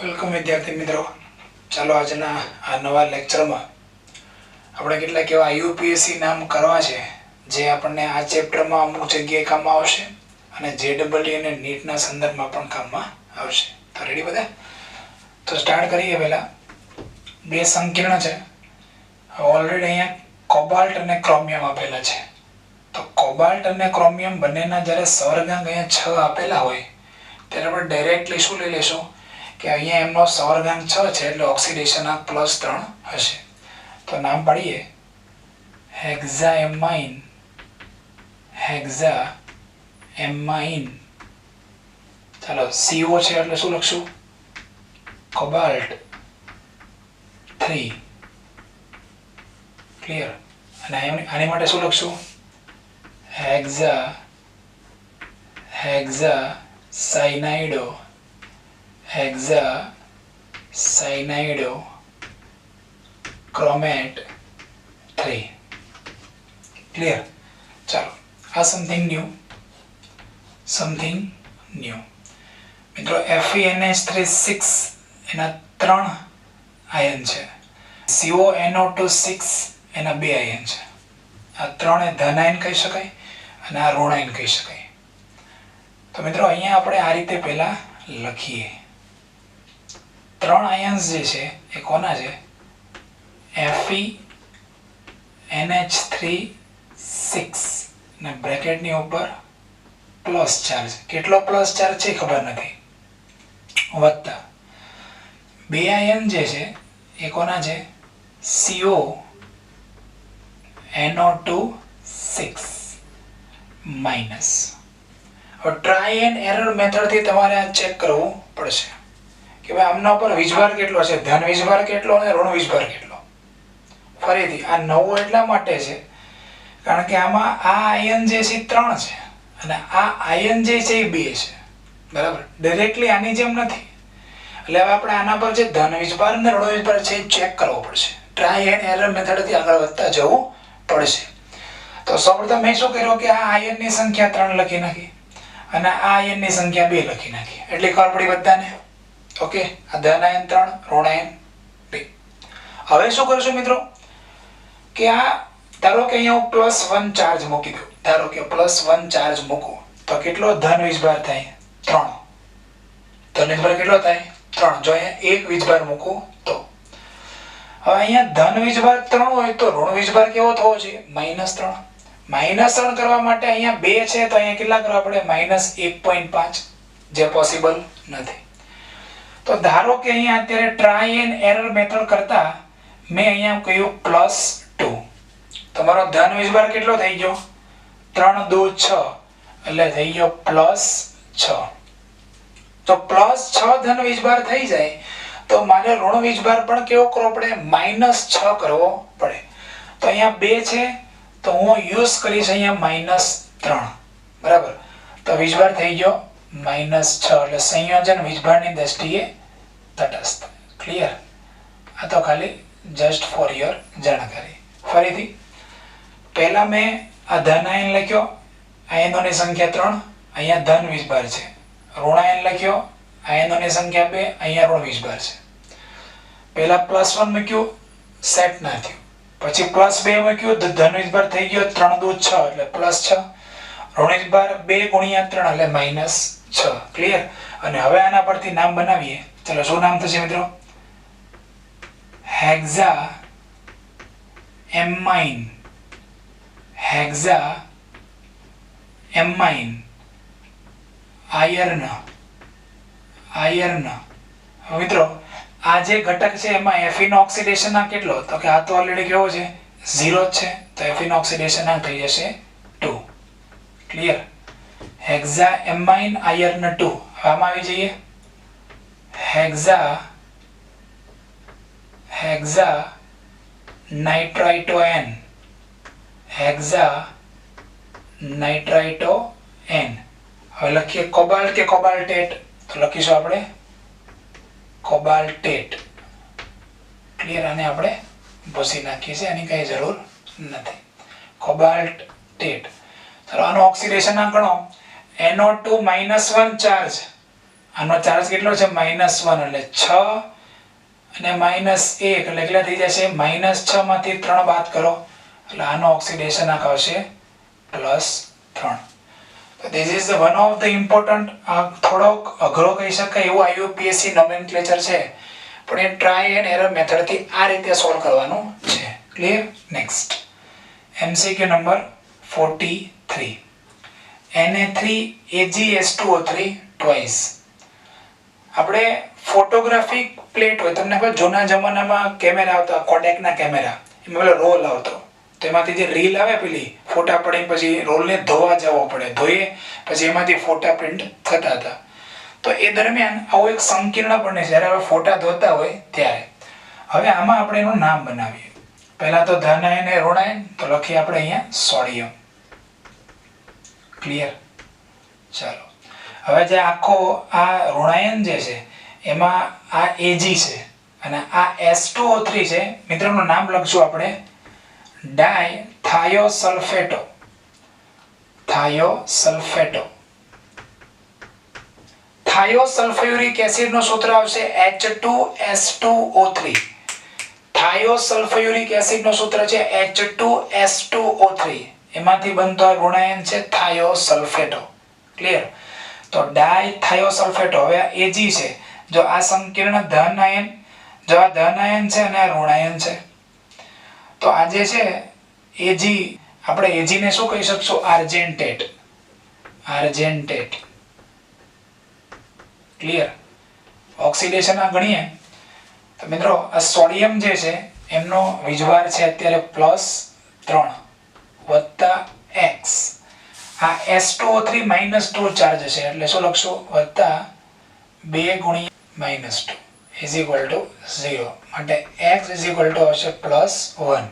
Welcome વિદ્યાર્થી મિત્રો. ચાલો આજના આ નવા લેક્ચરમાં આપણે કેટલાક એવા યુપીએસસી નામ કરવા છે જે આપણને આ ચેપ્ટરમાં અમુક જગ્યાએ કામ આવશે અને જેડબલઈ અને નીટના સંદર્ભમાં પણ કામમાં આવશે. તો રેડી બધા? તો સ્ટાર્ટ કરીએ. પહેલા બે સંકીર્ણ છે. ઓલરેડી અહીંયા કોબાલ્ટ અને ક્રોમિયમ આપેલા છે. તો કોબાલ્ટ અને ક્રોમિયમ બંનેના જ્યારે સવર્ગાંક અહીંયા 6 આપેલા હોય ત્યારે આપણે ડાયરેક્ટલી શું લઈ લેશું કે અહીંયા એમનો સવર્ગાંક 6 છે એટલે ઓક્સિડેશન આંક +3 હશે. તો નામ પાડીએ હેક્ઝાએમાઇન. ચાલો CO છે એટલે શું લખશું? કોબાલ્ટ 3. ક્લિયર? અને આની માટે શું લખશું? હેક્ઝાસાયનાઇડો ક્રોમેટ 3. ક્લિયર? ચાલો આ સમથિંગ ન્યૂ મિત્રો. FeNH3 6 એના 3 આયન છે. CONO2 6 એના 2 આયન છે. આ 3 એ ધન આયન કહી શકાય અને આ ઋણ આયન કહી શકાય. તો મિત્રો અહીંયા આપણે આ રીતે પહેલા લખીએ. 3 આયન્સ જે છે એ કોના છે? FeNH3 6 ને બ્રેકેટની ઉપર પ્લસ ચાર્જ. કેટલો પ્લસ ચાર્જ છે ખબર નથી. વત્તા 2 આયન જે છે એ કોના છે? CONO2 6 minus. હવે ટ્રાય એન્ડ એરર મેથડથી તમારે આ ચેક કરવું પડશે કે ભાઈ આમના ઉપર વીજભાર કેટલો છે, ધન વીજભાર કેટલો અને ઋણ વીજભાર કેટલો. ફરીથી આ નવો એટલા માટે છે કારણ કે આમાં આ આયન જે છે 3 છે અને આ આયન જે છે એ 2 છે. બરાબર? ડાયરેક્ટલી આની જેમ નથી. એટલે હવે આપણે આના પર જે ધન વીજભાર અને ઋણ વીજભાર છે એ ચેક કરવો પડશે. ટ્રાય એન્ડ એરર મેથડથી આગળ વધતા જવું પડશે. તો સૌપ્રથમ મેં શું કર્યું કે આ આયનની સંખ્યા 3 લખી નાખી અને આ આયનની સંખ્યા 2 લખી નાખી. એટલે ખબર પડી બધાને. ઓકે, આ ધન આયન 3, ઋણ આયન 2. હવે શું કરશું મિત્રો કે આ ધારો કે અહીંયા હું +1 ચાર્જ મૂકી દઉં. ધારો કે +1 ચાર્જ મૂકું તો કેટલો ધન વીજભાર થાય? 3. ધન વીજભાર કેટલો થાય? 3. જો અહીંયા 1 વીજભાર મૂકું તો હવે અહીંયા ધન વીજભાર 3 હોય તો ઋણ વીજભાર કેવો થવો જોઈએ? -3. -3 કરવા માટે અહીંયા 2 છે તો અહીંયા કેટલા કરવા પડે? -1.5, જે પોસિબલ નથી. તો ધારો કે અહીંયા અત્યારે ટ્રાય એન્ડ એરર મેથડ કરતા મેં અહીંયા કહ્યું +2. તમારો ધન વીજભાર કેટલો થઈ ગયો? 3 2 6 એટલે થઈ ગયો +6. તો +6 ધન વીજભાર થઈ જાય તો મારે ઋણ વીજભાર પણ કેવો કરવો પડે? -6 કરવો પડે. તો અહીંયા 2 છે તો હું યુઝ કરીશ અહીંયા -3. બરાબર? તો વીજભાર થઈ ગયો -6 એટલે સંયોજન વીજભારની દ્રષ્ટિએ તટસ્થ. ક્લિયર? આ તો ખાલી જસ્ટ ફોર યોર જાણકારી. ફરીથી પહેલા મેં આ ધન આયન લખ્યો, આયનોની સંખ્યા 3, અહીંયા ધન વીજભાર છે. ઋણ આયન લખ્યો, આયનોની સંખ્યા 2, અહીંયા ઋણ વીજભાર છે. પહેલા +1 મૂક્યું, સેટ ના થયું. પછી +2 મૂક્યું તો ધન વીજભાર થઈ ગયો 3 2 6 એટલે +6. ઋણ વીજભાર 2 × 3 એટલે -6. ક્લિયર? અને હવે આના પરથી નામ બનાવીએ. ચલો શું નામ થશે મિત્રો? હેક્ઝાએમાઇન આયર્ન. મિત્રો આ જે ઘટક છે એમાં Fe નો ઓક્સિડેશન આંક કેટલો? તો કે આ તો ઓલરેડી કેવો છે? 0 જ છે. તો Fe નો ઓક્સિડેશન આંક થઈ જશે 2. ક્લિયર? હેક્ઝાએમાઇન આયર્ન 2. આમાં આવી જઈએ. હેક્ઝાનાઇટ્રાઇટોએન. હવે લખીએ કોબાલ્ટ કે કોબાલ્ટેટ? તો લખીશું આપણે કોબાલ્ટેટ. ક્લિયર? આને આપણે ભૂસી નાખીએ છીએ, આની કઈ જરૂર નથી. કોબાલ્ટેટ. ચાલો આનો ઓક્સિડેશન આંક ગણો. NO2 -1 ચાર્જ આનો ચાર્જ કેટલો છે -1 એટલે 6 અને -1 એટલે કેટલા થઈ જશે -6 માંથી 3 બાદ કરો એટલે આનો ઓક્સિડેશન આંક આવશે +3. તો this is the one of the important થોડોક અઘરો કહી શકાય એવું આઈયુપીએસસી નોમેનક્લેચર છે, પણ એ ટ્રાય એન્ડ એરર મેથડથી આ રીતે સોલ્વ કરવાનું છે. Clear? Next MCQ number 43. Na3AgS2O3 twice. આપણે ફોટોગ્રાફિક પ્લેટ હોય, તમને ખબર જૂના જમાનામાં કેમેરા આવતા, કોડેકના કેમેરા, એમાં પેલો રોલ આવતો, તો એમાંથી જે રીલ આવે પેલી ફોટા પડીને પછી રોલને ધોવા જવો પડે, ધોઈએ પછી એમાંથી ફોટા પ્રિન્ટ થતા હતા. તો એ દરમિયાન આવું એક સંકીર્ણ બને છે જ્યારે ફોટા ધોતા હોય ત્યારે. હવે આમાં આપણે એનું નામ બનાવીએ. પહેલા તો ધન આયન એ ઋણાયન, તો લખીએ આપણે અહીંયા સોડિયમ. ક્લિયર? ચાલો, હવે જે આખો આ ઋણાયન જે છે એમાં આ Ag છે અને આ S2O3 છે. મિત્રોનું નામ લખશું આપણે ડાયથાયોસલ્ફેટો. થાયોસલ્ફેટો. થાયોસલ્ફ્યુરિક એસિડ નું સૂત્ર આવશે H2S2O3. થાયોસલ્ફ્યુરિક એસિડ નું સૂત્ર છે H2S2O3. એમાંથી બનતો ઋણાયન છે થાયોસલ્ફેટો. ક્લિયર? તો ડાયથાયોસલ્ફેટો. હવે આ Ag છે, જો આ સંકીર્ણ ધન આયન, જો આ ધન આયન છે અને આ ઋણાયન છે, તો આ જે છે Ag, આપણે Ag ને શું કહી શકશું? આર્જેન્ટેટ. આર્જેન્ટેટ. ક્લિયર? ઓક્સિડેશન આ ગણીએ તો મિત્રો આ સોડિયમ જે છે એમનો વીજભાર છે અત્યારે +3 વત્તા x. આ S2O3 -2 ચાર્જ છે એટલે શું લખશું? વત્તા 2 ગુણ્યા -2 ઇઝ ઇક્વલ ટુ 0. માટે x ઇઝ ઇક્વલ ટુ આવશે +1.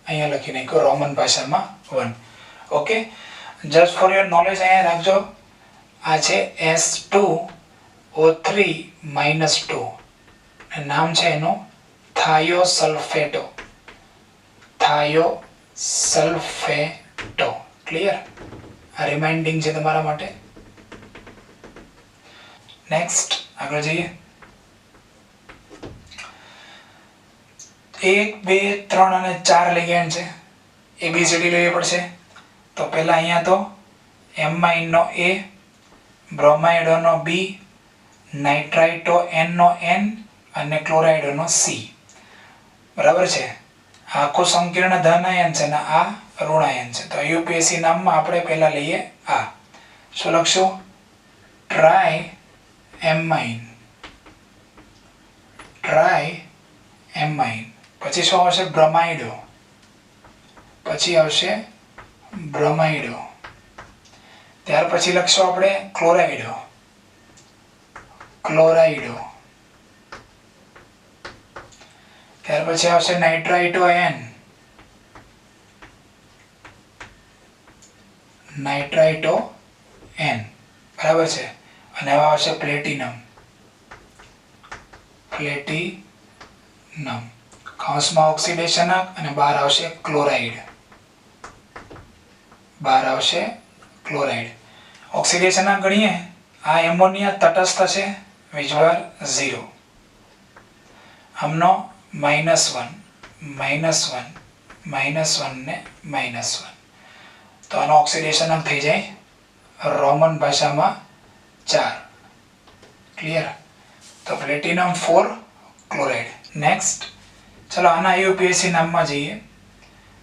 અહીંયા લખી નાખ્યો રોમન ભાષામાં 1. Okay, just for your knowledge અહીંયા રાખજો. આ છે S2O3 -2. નામ છે એનું થાયોસલ્ફેટો. થાયોસલ્ફેટો. ક્લિયર? આ રિમાઇન્ડિંગ છે તમારા માટે. નેક્સ્ટ આગળ જઈએ. 1, 2, 3 અને 4 લિગેન્ડ છે. ABCD લેવી પડશે. તો પહેલા અહીંયા તો એમાઇન નો A, બ્રોમાઇડ નો B, નાઇટ્રાઇટો N નો N અને ક્લોરાઇડ નો C. બરાબર છે? આખો સંકીર્ણ ધન આયન છે ને આ ઋણાયન છે. તો યુપીએસસી નામમાં આપણે પહેલા લઈએ આ. શું લખશું? Try amine. Try amine. પછી શું આવશે? બ્રોમાઇડો. પછી આવશે બ્રોમાઇડો. ત્યાર પછી લખશું આપણે ક્લોરાઇડો. ક્લોરાઇડો. ત્યાર પછી આવશે નાઇટ્રાઇટો N. નાઇટ્રાઇટો N. બરાબર છે? અને હવે આવશે પ્લેટિનમ. પ્લેટિનમ. કૌંસમાં ઓક્સિડેશન અને બહાર આવશે ક્લોરાઇડ. બહાર આવશે ક્લોરાઇડ. ઓક્સિડેશન ગણીએ. આ એમોનિયા તટસ્થ છે, વીજભાર 0. આમનો -1 -1 -1 ને -1. તો આનો ઓક્સિડેશન થઈ જાય રોમન ભાષામાં 4. ક્લિયર? તો પ્લેટિનમ 4 ક્લોરાઇડ. નેક્સ્ટ ચલો આના યુપીએસસી નામમાં જઈએ.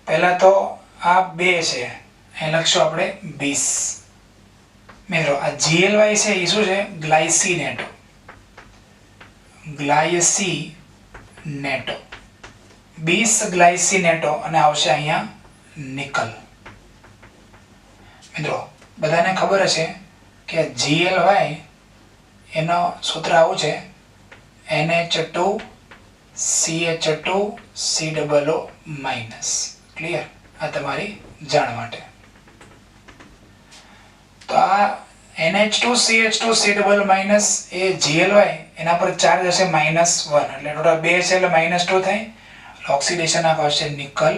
પહેલા તો આ 2 છે, અહીં લખશું આપણે 20. મિત્રો આ GLY છે એ શું છે? ગ્લાયસીનેટો. ગ્લાયસીનેટો. 20 ગ્લાયસીનેટો અને આવશે અહીંયા નિકલ. મિત્રો બધાને ખબર હશે કે GLY એનો સૂત્ર આવું છે NH2CH2COO-. ક્લિયર? આ તમારી જાણ માટે. તો આ NH2CH2COO- એ GLY એના પર ચાર્જ હશે -1 એટલે ટોટલ 2 છે એટલે -2 થાય. ઓક્સિડેશન આવશે નિકલ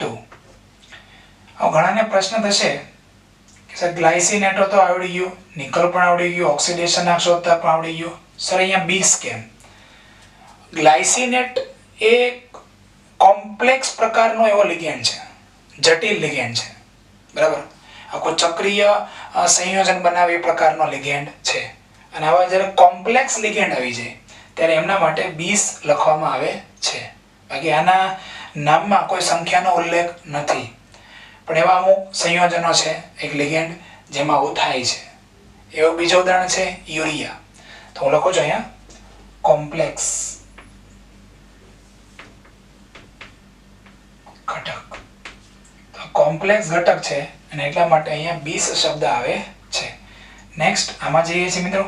2. હવે ઘણાને પ્રશ્ન થશે કે સર ગ્લાયસિનેટો તો આવડી ગયું, નિકલ પણ આવડી ગયું, ઓક્સિડેશન શોધતા પણ આવડી ગયું. સર અહીંયા બીસ કેમ? ગ્લાયસિનેટ એ કોમ્પ્લેક્સ પ્રકારનો એવો લિગેન્ડ છે, જટિલ લિગેન્ડ છે, બરાબર. આખો ચક્રીય સંયોજન બનાવે એ પ્રકારનો લિગેન્ડ છે. અને આવા જ્યારે કોમ્પ્લેક્સ લિગેન્ડ આવી જાય ત્યારે એમના માટે બીસ લખવામાં આવે છે. બાકી આના નામમાં કોઈ સંખ્યાનો ઉલ્લેખ નથી, પણ એવા અમુક સંયોજનો છે એક લિગેન્ડ જેમાં આવું થાય છે. એવું બીજું ઉદાહરણ છે યુરિયા. તો હું લખું છું અહીંયા કોમ્પ્લેક્સ ઘટક. તો કોમ્પ્લેક્સ ઘટક છે અને એટલા માટે અહીંયા બીસ શબ્દ આવે છે. નેક્સ્ટ આમાં જઈએ છીએ મિત્રો.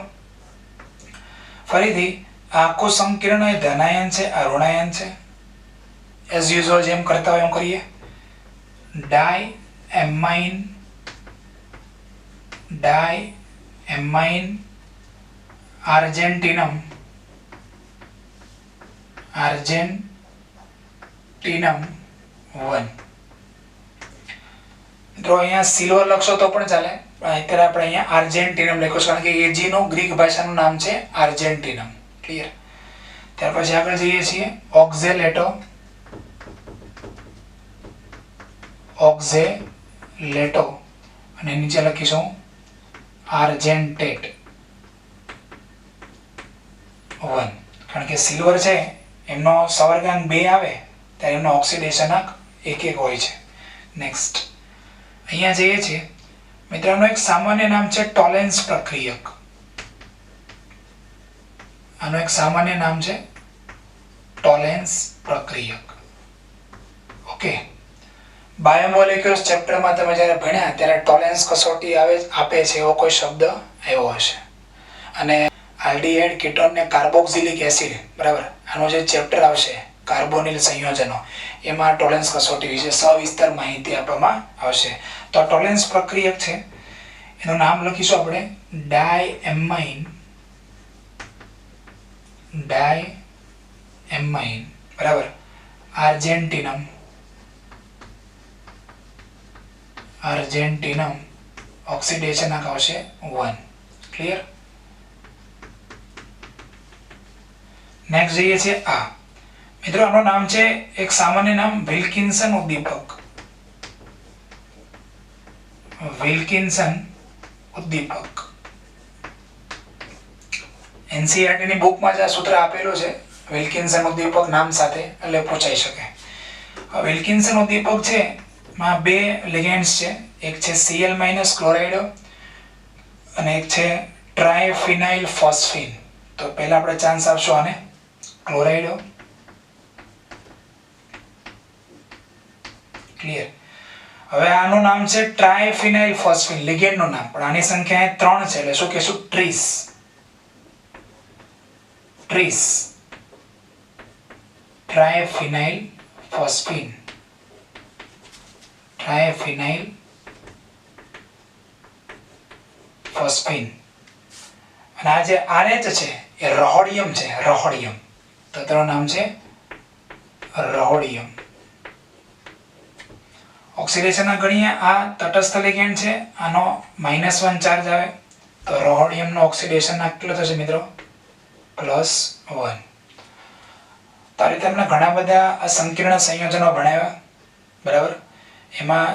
ફરીથી આખું સંકીર્ણ એ ધનાયન છે, આ ઋણાયન છે. એઝ યુઝ્યુઅલ જેમ કરતા હોય એમ કરીએ. ડાયએમાઇન આર્જેન્ટિનમ વન. મિત્રો અહીંયા સિલ્વર લખશો તો પણ ચાલે, પણ અત્યારે આપણે અહીંયા આર્જેન્ટિનમ લખ્યું છે કારણ કે એજી નું ગ્રીક ભાષાનું નામ છે આર્જેન્ટિનમ. ક્લિયર? ત્યાર પછી આગળ જઈએ છીએ ઓક્ઝેલેટો અને નીચે લખીશું આર્જેન્ટેટ 1. કારણ કે સિલ્વર છે એમનો સવર્ગાંક 2 આવે ત્યારે એમનો ઓક્સિડેશનક 1 હોય છે. નેક્સ્ટ અહીંયા જઈએ છીએ મિત્રોનું એક સામાન્ય નામ છે ટોલેન્સ પ્રક્રિયક. આનું એક સામાન્ય નામ છે ટોલેન્સ પ્રક્રિયક. ઓકે, બાયોમોલેક્યુલ્સ ચેપ્ટરમાં તમે જ્યારે ભણ્યા ત્યારે ટોલેન્સ કસોટી આપે છે એવો કોઈ શબ્દ આવ્યો હશે. અને આલ્ડીહાઇડ, કીટોન ને કાર્બોક્સિલિક એસિડ, બરાબર, આનો જે ચેપ્ટર આવશે કાર્બોનિલ સંયોજનો, એમાં ટોલેન્સ કસોટી વિશે સવિસ્તર માહિતી આપવામાં આવશે. તો આ ટોલેન્સ પ્રક્રિયક છે એનું નામ લખીશું આપણે ડાયએમાઇન, બરાબર, આર્જેન્ટિનમ ઓક્સિડેશન આવશે 1. ક્લિયર? નેક્સ્ટ જઈએ છીએ આ. મિત્રો આનું નામ છે એક સામાન્ય નામ વિલ્કિન્સન ઉદ્દીપક. NCERT ની બુકમાં જ આ સૂત્ર આપેલું છે વિલ્કિન્સન ઉદ્દીપક નામ સાથે, એટલે પૂછાઈ શકે. વિલ્કિન્સન ઉદ્દીપક છે માં 2 લિગેન્ડ્સ છે. એક છે Cl- ક્લોરાઇડ અને એક છે ટ્રાયફિનાઇલ ફોસ્ફીન. તો પહેલા આપણે ચાન્સ આપશું આને ક્લોરાઇડ. ક્લિયર? હવે આનું નામ છે ટ્રાયફિનાઇલ ફોસ્ફીન, લિગેન્ડનું નામ, પણ આની સંખ્યા 3 છે એટલે શું કહેશું? ટ્રીસ. ટ્રાયફિનાઇલ ફોસ્ફીન. અને આ જે RH છે એ રહોડિયમ છે, રહોડિયમ. તો તેનું નામ છે રહોડિયમ. ઓક્સિડેશનના ગણીએ આ તટસ્થ લિગેન્ડ છે, આનો -1 ચાર્જ આવે તો રોહોડિયમનો ઓક્સિડેશન કેટલો થશે મિત્રો? +1. તો આ રીતે આપણે ઘણા બધા આ સંકીર્ણ સંયોજનો ભણાવ્યા, બરાબર. એમાં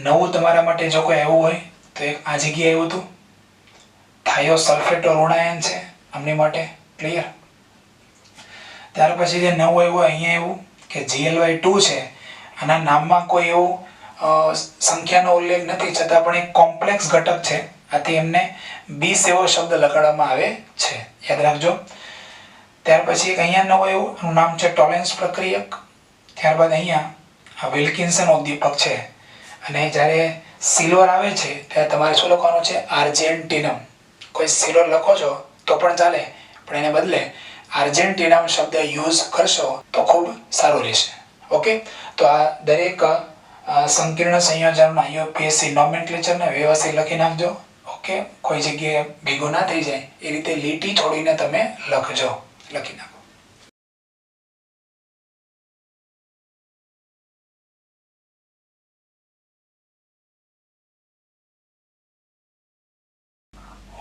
નવું તમારા માટે જો કોઈ આવ્યું હોય તો એક આ જગ્યાએ આવ્યું હતું થાયોસલ્ફેટો ઋણાયન છે આમની માટે. ક્લિયર? ત્યાર પછી જે નવું આવ્યું અહીંયા એવું કે GLY2 છે. આના નામમાં કોઈ એવું સંખ્યાનો ઉલ્લેખ નથી, છતાં પણ એક કોમ્પ્લેક્સ ઘટક છે, આથી એમને બીસ એવો શબ્દ લગાડવામાં આવે છે, યાદ રાખજો. ત્યાર પછી એક અહીંયા નવું એવું એનું નામ છે ટોલેન્સ પ્રક્રિયક. ત્યારબાદ અહીંયા આ વિલ્કિન્સન ઉદ્દીપક છે. અને જ્યારે સિલ્વર આવે છે ત્યારે તમારે શું લખવાનું છે? આર્જેન્ટિનમ. કોઈ સિલ્વર લખો છો તો પણ ચાલે, પણ એને બદલે આર્જેન્ટિનમ શબ્દ યુઝ કરશો તો ખૂબ સારું રહેશે. ઓકે, તો આ દરેક સંકીર્ણ સંયોજનના UPSC નોમેનક્લેચરને વ્યવસ્થિત લખી નાખજો. ઓકે, કોઈ જગ્યાએ ભેગું ના થઈ જાય એ રીતે લીટી છોડીને તમે લખજો, લખી નાખો.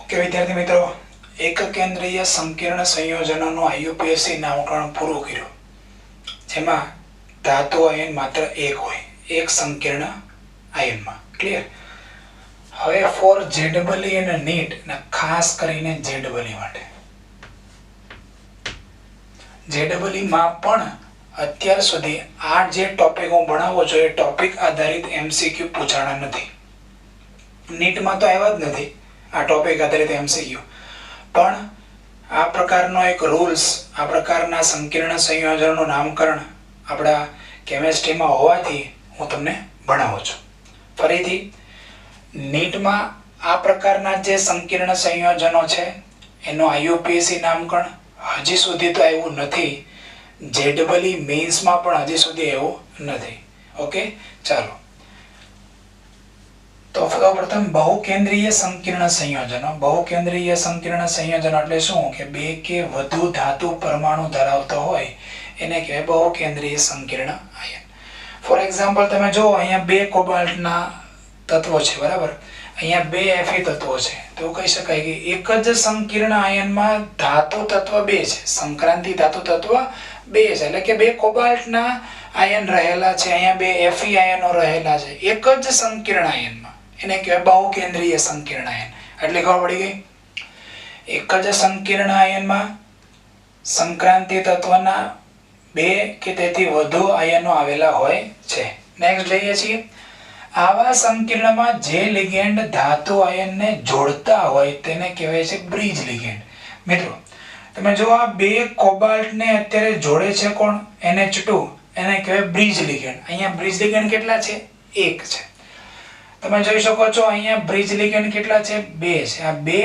ઓકે વિદ્યાર્થી મિત્રો, એક કેન્દ્રીય સંકીર્ણ સંયોજનોનું આઈયુપીએસસી નામકરણ પૂરું કર્યું, જેમાં ધાતુ આયન માત્ર એક હોય, એક સંકીર્ણ આયનમાં. ક્લિયર? હવે ફોર જેડબલઈ અને નીટ, અને ખાસ કરીને જેડબલઈ માટે, જેડબલઈ માં પણ અત્યાર સુધી આ જે ટોપિક હું ભણાવો છું એ ટોપિક આધારિત એમસીક્યુ પૂછાણા નથી. નીટમાં તો આવ્યા જ નથી આ ટોપિક આધારિત એમસીક્યુ, પણ આ પ્રકારનો એક રૂલ્સ, આ પ્રકારના સંકીર્ણ સંયોજનોનું નામકરણ આપણા કેમેસ્ટ્રીમાં હોવાથી હું તમને ભણાવું છું. ફરીથી, નીટમાં આ પ્રકારના જે સંકીર્ણ સંયોજનો છે એનું આઈયુપીએસસી નામકરણ હજી સુધી તો આવ્યું નથી. જેડબલઈ મેન્સમાં પણ હજી સુધી એવું નથી. ઓકે, ચાલો. તો સૌપ્રથમ બહુકેન્દ્રીય સંકીર્ણ સંયોજનો. બહુકેન્દ્રીય સંકીર્ણ સંયોજન એટલે શું? કે બે કે વધુ ધાતુ પરમાણુ ધરાવતો હોય એને કહેવાય બહુકેન્દ્રીય સંકીર્ણ આયન. ફોર એક્ઝામ્પલ તમે જો અહીંયા બે કોબાલ્ટના તત્વો છે, બરાબર? અહીંયા બે Fe તત્વો છે, તો કહી શકાય કે એક જ સંકીર્ણ આયનમાં ધાતુ તત્વ બે છે, સંક્રાંતિ ધાતુ તત્વ બે છે, એટલે કે બે કોબાલ્ટના આયન રહેલા છે, અહીંયા બે Fe આયનો રહેલા છે એક જ સંકીર્ણ આયનમાં, એને કહેવાય બહુકેન્દ્રીય સંકીર્ણ આયન. એટલે ખબર પડી ગઈ? એક જ સંકીર્ણ આયનમાં સંક્રાંતિ તત્વના બે કે તેથી વધુ આયનો આવેલા હોય છે. નેક્સ્ટ લઈએ છીએ. આવા સંકીર્ણમાં જે લિગેન્ડ ધાતુ આયનને જોડતા હોય તેને કહેવાય છે બ્રિજ લિગેન્ડ. મિત્રો તમે જો આ બે કોબાલ્ટને અત્યારે જોડે છે કોણ? NH2, એને કહેવાય બ્રિજ લિગેન્ડ. અહીંયા બ્રિજ લિગેન્ડ કેટલા છે? એક છે. તમે જોઈ શકો છો અહીંયા બ્રિજ લિગેન્ડ કેટલા છે? બે છે. આ બે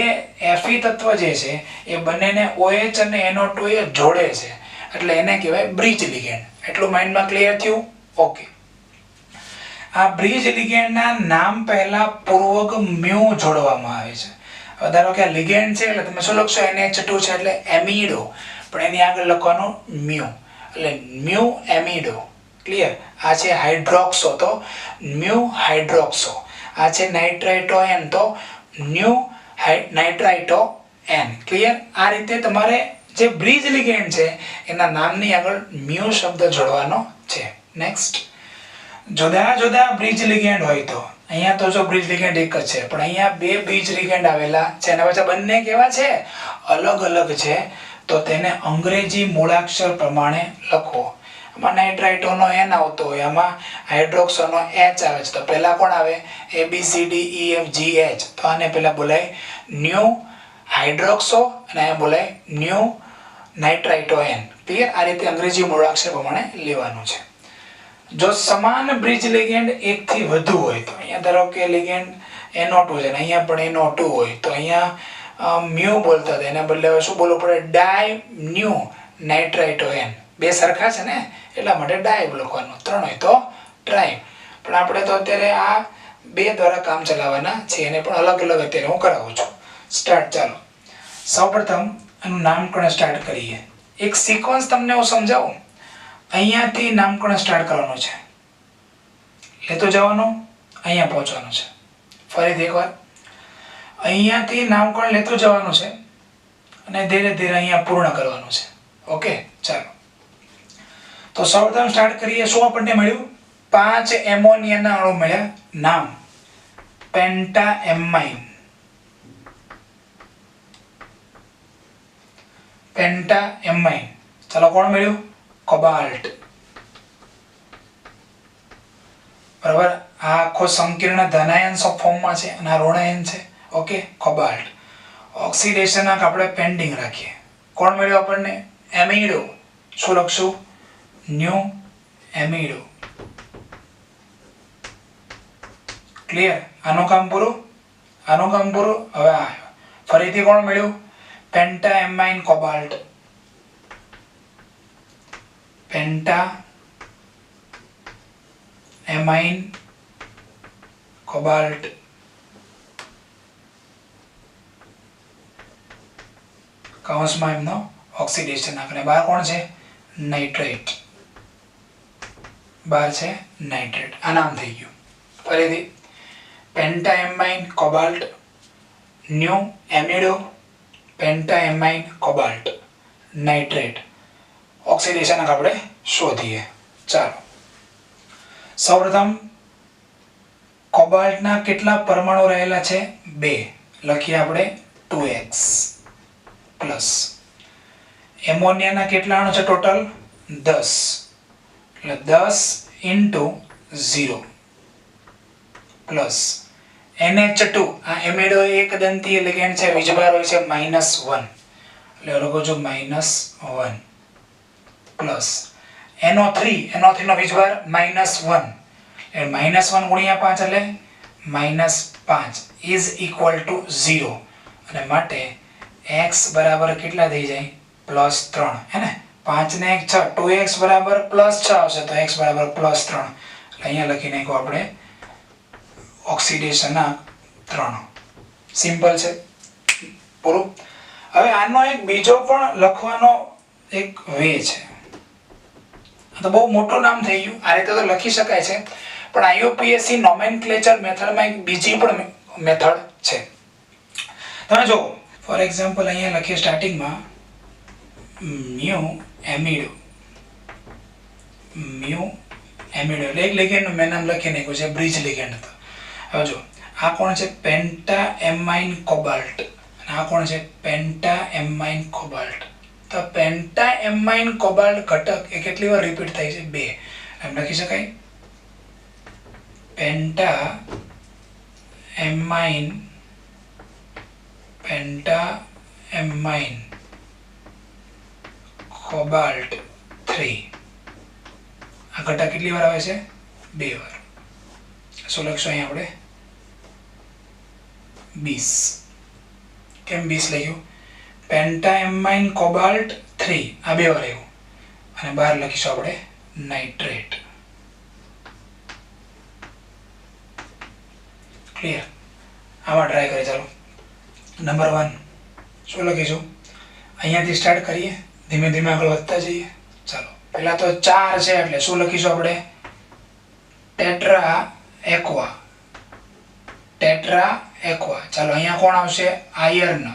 Fe તત્વ જે છે એ બંનેને OH અને NO2 એ જોડે છે, એટલે એને કહેવાય બ્રિજ લિગેન્ડ. એટલું માઇન્ડમાં ક્લિયર થયું? ઓકે. આ બ્રિજ લિગેન્ડના નામ પહેલા પૂર્વક મ્યુ જોડવામાં આવે છે. ધારો કે આ લિગેન્ડ છે એટલે તમે શું લખશો? NH2 છે એટલે એમિડો, પણ એની આગળ લખવાનું મ્યુ, એટલે મ્યુ એમિડો. ક્લિયર? આ છે હાઇડ્રોક્સો, તો મ્યુ હાઇડ્રોક્સો. આ છે નાઇટ્રાઇટો N, તો ન્યુ નાઇટ્રાઇટો N. ક્લિયર? આ રીતે તમારે જે બ્રિજ લિગેન્ડ છે એના નામની આગળ મ્યુ શબ્દ જોડવાનો છે. નેક્સ્ટ, જુદા જુદા બ્રિજ લિગેન્ડ હોય તો અહીંયા તો જો બ્રિજ લિગેન્ડ એક જ છે, પણ અહીંયા બે બ્રિજ લિગેન્ડ આવેલા છે અને પાછા બંને કેવા છે? અલગ અલગ છે, તો તેને અંગ્રેજી મૂળાક્ષર પ્રમાણે લખો. આમાં નાઇટ્રાઇટોનો N આવતો હોય, આમાં હાઇડ્રોક્સોનો H આવે છે, તો પહેલા કોણ આવે? ABCDEFGH, તો આને પહેલા બોલાય ન્યુ હાઇડ્રોક્સો અને અહીંયા બોલાય ન્યુ નાઇટ્રાઇટો N. ક્લિયર? આ રીતે અંગ્રેજી મૂળાક્ષર પ્રમાણે લેવાનું છે. જો સમાન બ્રિજ લિગેન્ડ એક થી વધુ હોય તો અહીંયા ધારો કે લિગેન્ડ NO2 છે ને અહીંયા પણ NO2 હોય તો અહીંયા મ્યુ બોલતા હતા, એના બદલે શું બોલવું પડે? ડાય ન્યુ નાઇટ્રાઇટો N. બે સરખા છે ને એટલા માટે ડાય લખવાનું, ત્રણ હોય તો ટ્રાય. પણ આપણે તો અત્યારે આ બે દ્વારા કામ ચલાવવાના છે, એને પણ અલગ અલગ અત્યારે હું કરાવું છું. સ્ટાર્ટ. ચાલો સૌપ્રથમ આનું નામકરણ સ્ટાર્ટ કરીએ. એક સિક્વન્સ તમને હું સમજાવું. અહીંયાથી નામકરણ સ્ટાર્ટ કરવાનું છે, લેતો જવાનું, અહીંયા પહોંચવાનું છે. ફરીથી એકવાર અહીંયાથી નામકરણ લેતું જવાનું છે અને ધીરે ધીરે અહીંયા પૂર્ણ કરવાનું છે. ઓકે, ચાલો. તો સૌપ્રથમ સ્ટાર્ટ કરીએ. શું આપણને મળ્યું? 5 એમોનિયાના અણુ મળ્યા. નામ પેન્ટાએમાઇન. પેન્ટાએમાઇન. ચાલો, કોણ મળ્યું? કોબાલ્ટ. બરાબર? આ આખો સંકીર્ણ ધનાયન ફોર્મમાં છે અને આ ઋણાયન છે. Okay, cobalt. ઓક્સિડેશન આપણે પેન્ડિંગ રાખીએ. કોણ મળ્યું આપણને? એમિડો. શું લખશું? ન્યુ એમિડો. ક્લિયર? આનું કામ પૂરું. આનું કામ પૂરું. હવે આ ફરીથી કોણ મળ્યું? પેન્ટાએમાઇન કોબાલ્ટ. પેન્ટાએમાઇન કોબાલ્ટ. કૌંસમાં એમનો ઓક્સિડેશન આંકડે બહાર કોણ છે? નાઇટ્રેટ. બહાર છે નાઇટ્રેટ. આ નામ થઈ ગયું. ફરીથી pentaammine cobalt, new amido pentaammine cobalt nitrate oxidation આપણે શોધીએ. ચાલો સૌપ્રથમ કોબાલ્ટના કેટલા પરમાણુ રહેલા છે? 2. લખીએ આપણે 2x પ્લસ એમોનિયાના કેટલા અણુ છે ટોટલ? 10. એટલે 10 ઇન્ટુ 0 પ્લસ NH2 આ એમિડો એક દંતીય લિગેન્ડ છે, વીજભાર હોય છે -1 એટલે લખો છો -1 પ્લસ NO3 નો વીજભાર -1 એટલે -1 ગુણ્યા 5 એટલે -5 ઇઝ ઇક્વલ ટુ 0 અને માટે x બરાબર કેટલા થઈ જાય? +3 હે ને 5 ને 1 6 2x બરાબર +6 આવશે તો x બરાબર +3 એટલે અહીંયા લખી નાખો આપણે ઓક્સિડેશનના 3. સિમ્પલ છે પૂરું. હવે આનો એક બીજો પણ લખવાનો એક વે છે. આ તો બહુ મોટું નામ થઈ ગયું, આ રીતે તો લખી શકાય છે પણ IUPAC નોમેનક્લેચર મેથડમાં એક બીજી પણ મેથડ છે. તમે જો ફોર એક્ઝામ્પલ અહીંયા લખીએ સ્ટાર્ટિંગમાં મ્યુ એમિડો એટલે એક લિગેન્ડનું મેં નામ લખી નાખ્યું છે, બ્રિજ લિગેન્ડ હતો. હવે જો આ કોણ છે? પેન્ટાએમાઇન કોબાલ્ટ અને આ કોણ છે? પેન્ટાએમાઇન કોબાલ્ટ. તો પેન્ટાએમાઇન કોબાલ્ટ ઘટક એ કેટલી વાર રિપીટ થાય છે? 2. એમ લખી શકાય પેન્ટાએમાઇન કોબાલ્ટ 3 આ ઘટક કેટલી વાર આવે છે? 2 વાર. શું લખશું અહીંયા આપણે? 20. કેમ 20 લખ્યું? પેન્ટાએમાઇન કોબાલ્ટ 3 આ 2 વાર આવ્યું અને બહાર લખીશું આપણે નાઇટ્રેટ. ક્લિયર? આમાં ટ્રાય કરીએ. ચાલો નંબર 1 શું લખીશું? અહીંયાથી સ્ટાર્ટ કરીએ, ધીમે ધીમે આગળ વધતા જઈએ. ચાલો પહેલા તો 4 છે એટલે શું લખીશું આપણે? Tetra aqua. ચાલો અહીંયા કોણ આવશે? આયર્ન.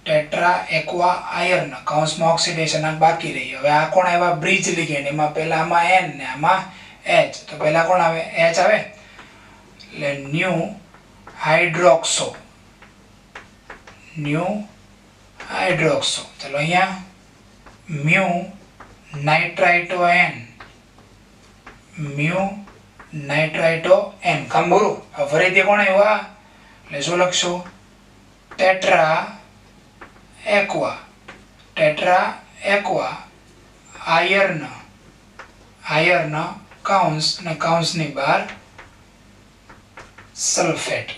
ટેટ્રા એક્વા આયર્ન કૌંસમાં ઓક્સિડેશન આ બાકી રહી. હવે આ કોણ આવ્યા? Bridge ligand. એમાં પહેલા આમાં N ને આમાં H. તો પહેલા કોણ આવે? H આવે એટલે ન્યુ હાઇડ્રોક્સો. ચાલો અહીંયા મ્યુ નાઇટ્રાઇટો N ખંભરું. હવે ફરીથી કોણ આવ્યા એટલે શું લખશું? ટેટ્રા એક્વા આયર્ન કૌંસ અને કૌંસની બહાર સલ્ફેટ.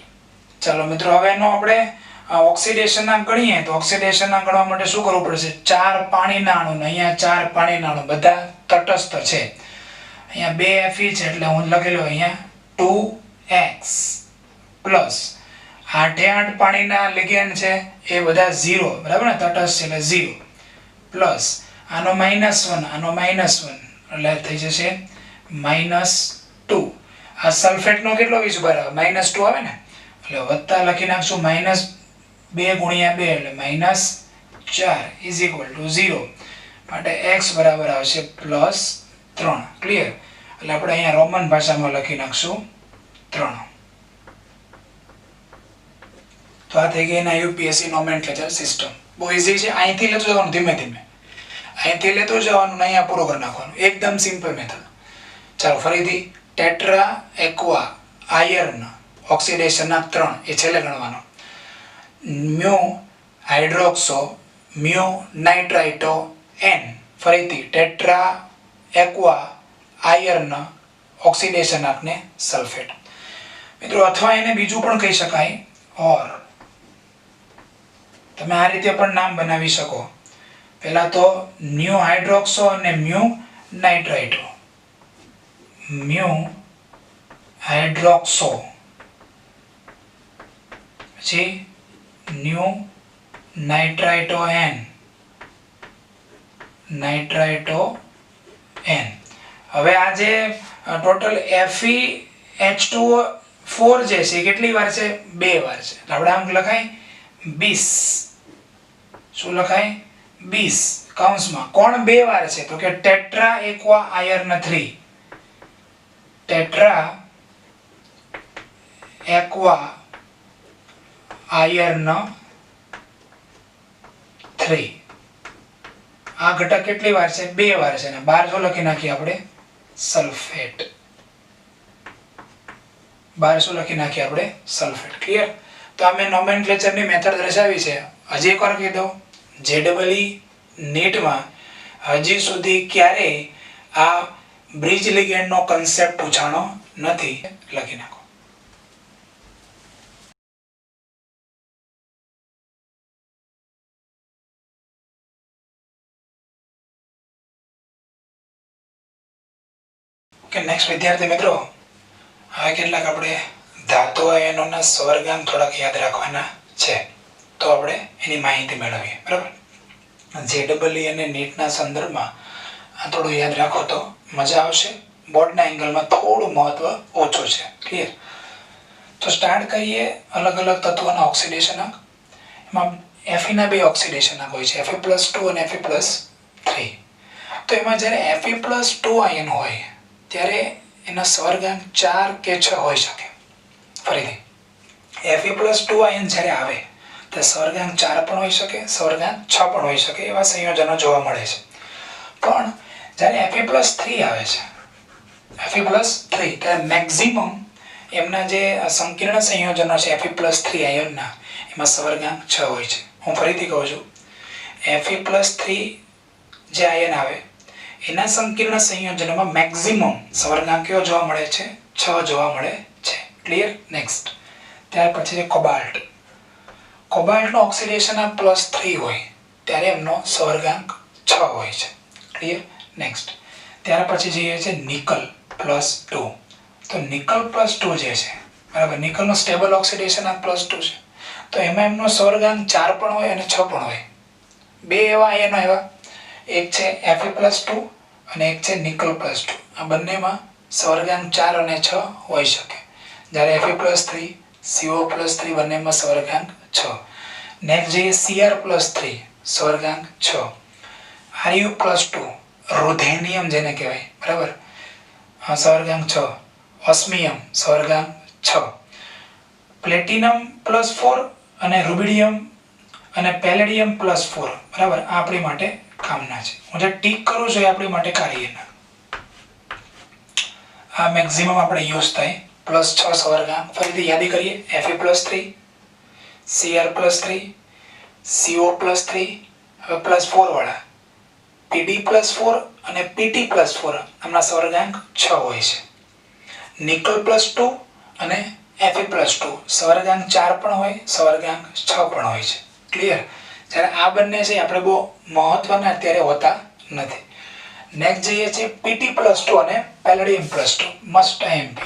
ચાલો મિત્રો હવે એનો આપણે ઓક્સિડેશનના ગણીએ તો ઓક્સિડેશનના ગણવા માટે શું કરવું પડશે? 4 પાણીના અણુ ને અહીંયા 4 પાણીના અણુ બધા તટસ્થ છે. અહીંયા 2 Fe છે એટલે હું લખેલો અહીંયા 2x પ્લસ 8 પાણીના લિગેન્ડ છે એ બધા 0 બરાબર ને, તટસ્થ છે એટલે 0 પ્લસ આનો -1 એટલે થઈ જશે -2. આ સલ્ફેટનો કેટલો વીજભાર આવે? -2 આવે ને એટલે વત્તા લખી નાખશું -2 ગુણ્યા 2 એટલે -4 ઇઝ ઇક્વલ ટુ 0 માટે x બરાબર આવશે +3. ક્લિયર? એટલે આપણે અહીંયા રોમન ભાષામાં લખી નાખશું 3. તો આ થઈ ગઈ એના UPSC નોમેનક્લેચર સિસ્ટમ. બહુ ઈઝી છે. અહીંથી લેતું જવાનું, ધીમે ધીમે અહીંથી લેતું જવાનું, અહીંયા પૂરો કરી નાખવાનું. એકદમ સિમ્પલ મેથડ. ચાલો ફરીથી ટેટ્રા એક્વા આયર્ન ઓક્સિડેશનના 3 એ છેલ્લે ગણવાનો. મ્યુ હાઇડ્રોક્સો નાઇટ્રાઇટો N ફરીથી ટેટ્રા એક્વા આયર્ન ઓક્સિડેશનને સલ્ફેટ. મિત્રો અથવા એને બીજું પણ કહી શકાય ઓર. તમે આ રીતે પણ નામ બનાવી શકો. પહેલા તો મ્યુ હાઇડ્રોક્સો અને મ્યુ નાઇટ્રાઇટો. મ્યુ હાઇડ્રોક્સો પછી ન્યુ નાઇટ્રાઇટો N. હવે આ જે ટોટલ FeH2O 4 જે છે કેટલી વાર છે? 2 વાર છે. આપણે આમ લખાય 20. શું લખાય? 20 કૌંસમાં. કોણ 2 વાર છે? તો કે tetra aqua iron 3. Tetra aqua iron 3. આ ઘટક કેટલી વાર છે? 2 વાર છે. ને 12 શું લખી નાખીએ આપણે? સલ્ફેટ. 12 લખી નાખીએ આપણે સલ્ફેટ. ક્લિયર? તો આ મેં નોમેનક્લેચરની મેથડ દર્શાવી છે. હજી એકવાર કહી દઉં, JEE નીટમાં હજી સુધી ક્યારેય આ બ્રિજ લિગેન્ડનો કન્સેપ્ટ પૂછાણો નથી. લખી નાખો. ઓકે, નેક્સ્ટ વિદ્યાર્થી મિત્રો, હવે કેટલાક આપણે ધાતુ આયનોના સ્વર્ગાંક થોડાક યાદ રાખવાના છે. તો આપણે એની માહિતી મેળવીએ. બરાબર? JEE અને નીટના સંદર્ભમાં આ થોડું યાદ રાખો તો મજા આવશે. બોર્ડના એંગલમાં થોડું મહત્વ ઓછું છે. ક્લિયર? તો સ્ટાર્ટ કરીએ અલગ અલગ તત્વોના ઓક્સિડેશનાંક. એમાં Fe ના 2 ઓક્સિડેશનાંક હોય છે, Fe+2 અને Fe+3. તો એમાં જ્યારે Fe+2 આયન હોય ત્યારે એના સ્વર્ગાંક 4 કે 6 હોઈ શકે. ફરીથી, Fe+2 આયન જ્યારે આવે તો સ્વર્ગાંક 4 પણ હોઈ શકે, સ્વર્ગાંક 6 પણ હોઈ શકે. એવા સંયોજનો જોવા મળે છે. પણ જ્યારે Fe+3 આવે છે, Fe+3, ત્યારે મેક્સિમમ એમના જે સંકીર્ણ સંયોજનો છે Fe+3 આયનના, એમાં સ્વર્ગાંક 6 હોય છે. હું ફરીથી કહું છું, Fe+3 જે આયન આવે એના સંકીર્ણ સંયોજનોમાં મેક્સિમમ સ્વર્ગાંક કયો જોવા મળે છે? 6 જોવા મળે છે. ક્લિયર? નેક્સ્ટ. ત્યાર પછી છે કોબાલ્ટ. કોબાલ્ટનો ઓક્સિડેશનાંક +3 હોય ત્યારે એમનો સ્વર્ગાંક 6 હોય છે. ક્લિયર? નેક્સ્ટ. ત્યાર પછી જઈએ છે નિકલ +2. તો નિકલ +2 જે છે, બરાબર, નિકલનો સ્ટેબલ ઓક્સિડેશનાંક +2 છે. તો એમાં એમનો સ્વર્ગાંક 4 પણ હોય અને 6 પણ હોય. 2 એવા આયનો એવા, એક છે Fe+2 અને એક છે નિકલ +2. આ બંનેમાં સ્વર્ગાંક 4 અને 6 હોઈ શકે. જ્યારે Fe+3, CO+3 બંનેમાં સ્વર્ગાંક 6. નેક્સ્ટ જઈએ Cr+3, સ્વર્ગાંક 6. Ru+2, રૂધેનિયમ જેને કહેવાય, બરાબર, સ્વર્ગાંક 6. ઓસ્મિયમ સ્વર્ગાંક 6. પ્લેટિનમ+4 અને રૂબિડિયમ અને પેલેડિયમ +4, બરાબર, આ આપણી માટે કામના છે. હું જે ટીક કરું છું એ આપણી માટે કાર્યના. આ મેક્સિમમ આપણે યુઝ થાય. +6 સ્વર્ગાંક. ફરીથી યાદી કરીએ. Fe+3, Cr+3, CO+3, હવે +4 વાળા Pd+4 અને Pt+4, આમના સ્વર્ગાંક 6 હોય છે. નિકલ+2 અને Fe+2 સ્વર્ગાંક 4 પણ હોય, સ્વર્ગાંક 6 પણ હોય છે. ક્લિયર? જ્યારે આ બંને છે આપણે બહુ મહત્વના અત્યારે હોતા નથી. નેક્સ્ટ જઈએ છે Pt+2 અને પેલેડિયમ+2. Must MP.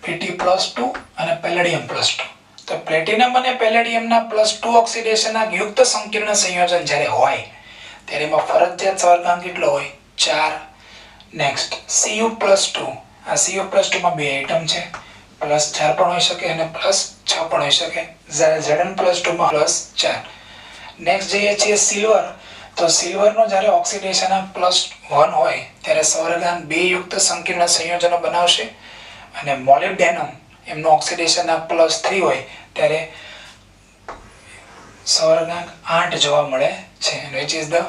Pt+2 અને પેલેડિયમ+2. તો પ્લેટિનમ અને પેલેડિયમના +2 ઓક્સિડેશનના યુક્ત સંકીર્ણ સંયોજન જ્યારે હોય ત્યારે એમાં ફરજિયાત સ્વર્ગાંક કેટલો હોય? 4. Next Cu+2. આ Cu+2 માં 2 આઇટમ છે, +4 પણ હોઈ શકે અને +6 પણ હોઈ શકે. Zn+2 માં +4. નેક્સ્ટ જઈએ છીએ સિલ્વર. તો સિલ્વરનો જ્યારે ઓક્સિડેશનના +1 હોય ત્યારે સ્વર્ગાંક 2 યુક્ત સંકીર્ણ સંયોજનો બનાવશે. અને મોલિબ્ડેનમ એમનો ઓક્સિડેશનના +3 હોય ત્યારે સ્વર્ગાંક 8 જોવા મળે છે. which is the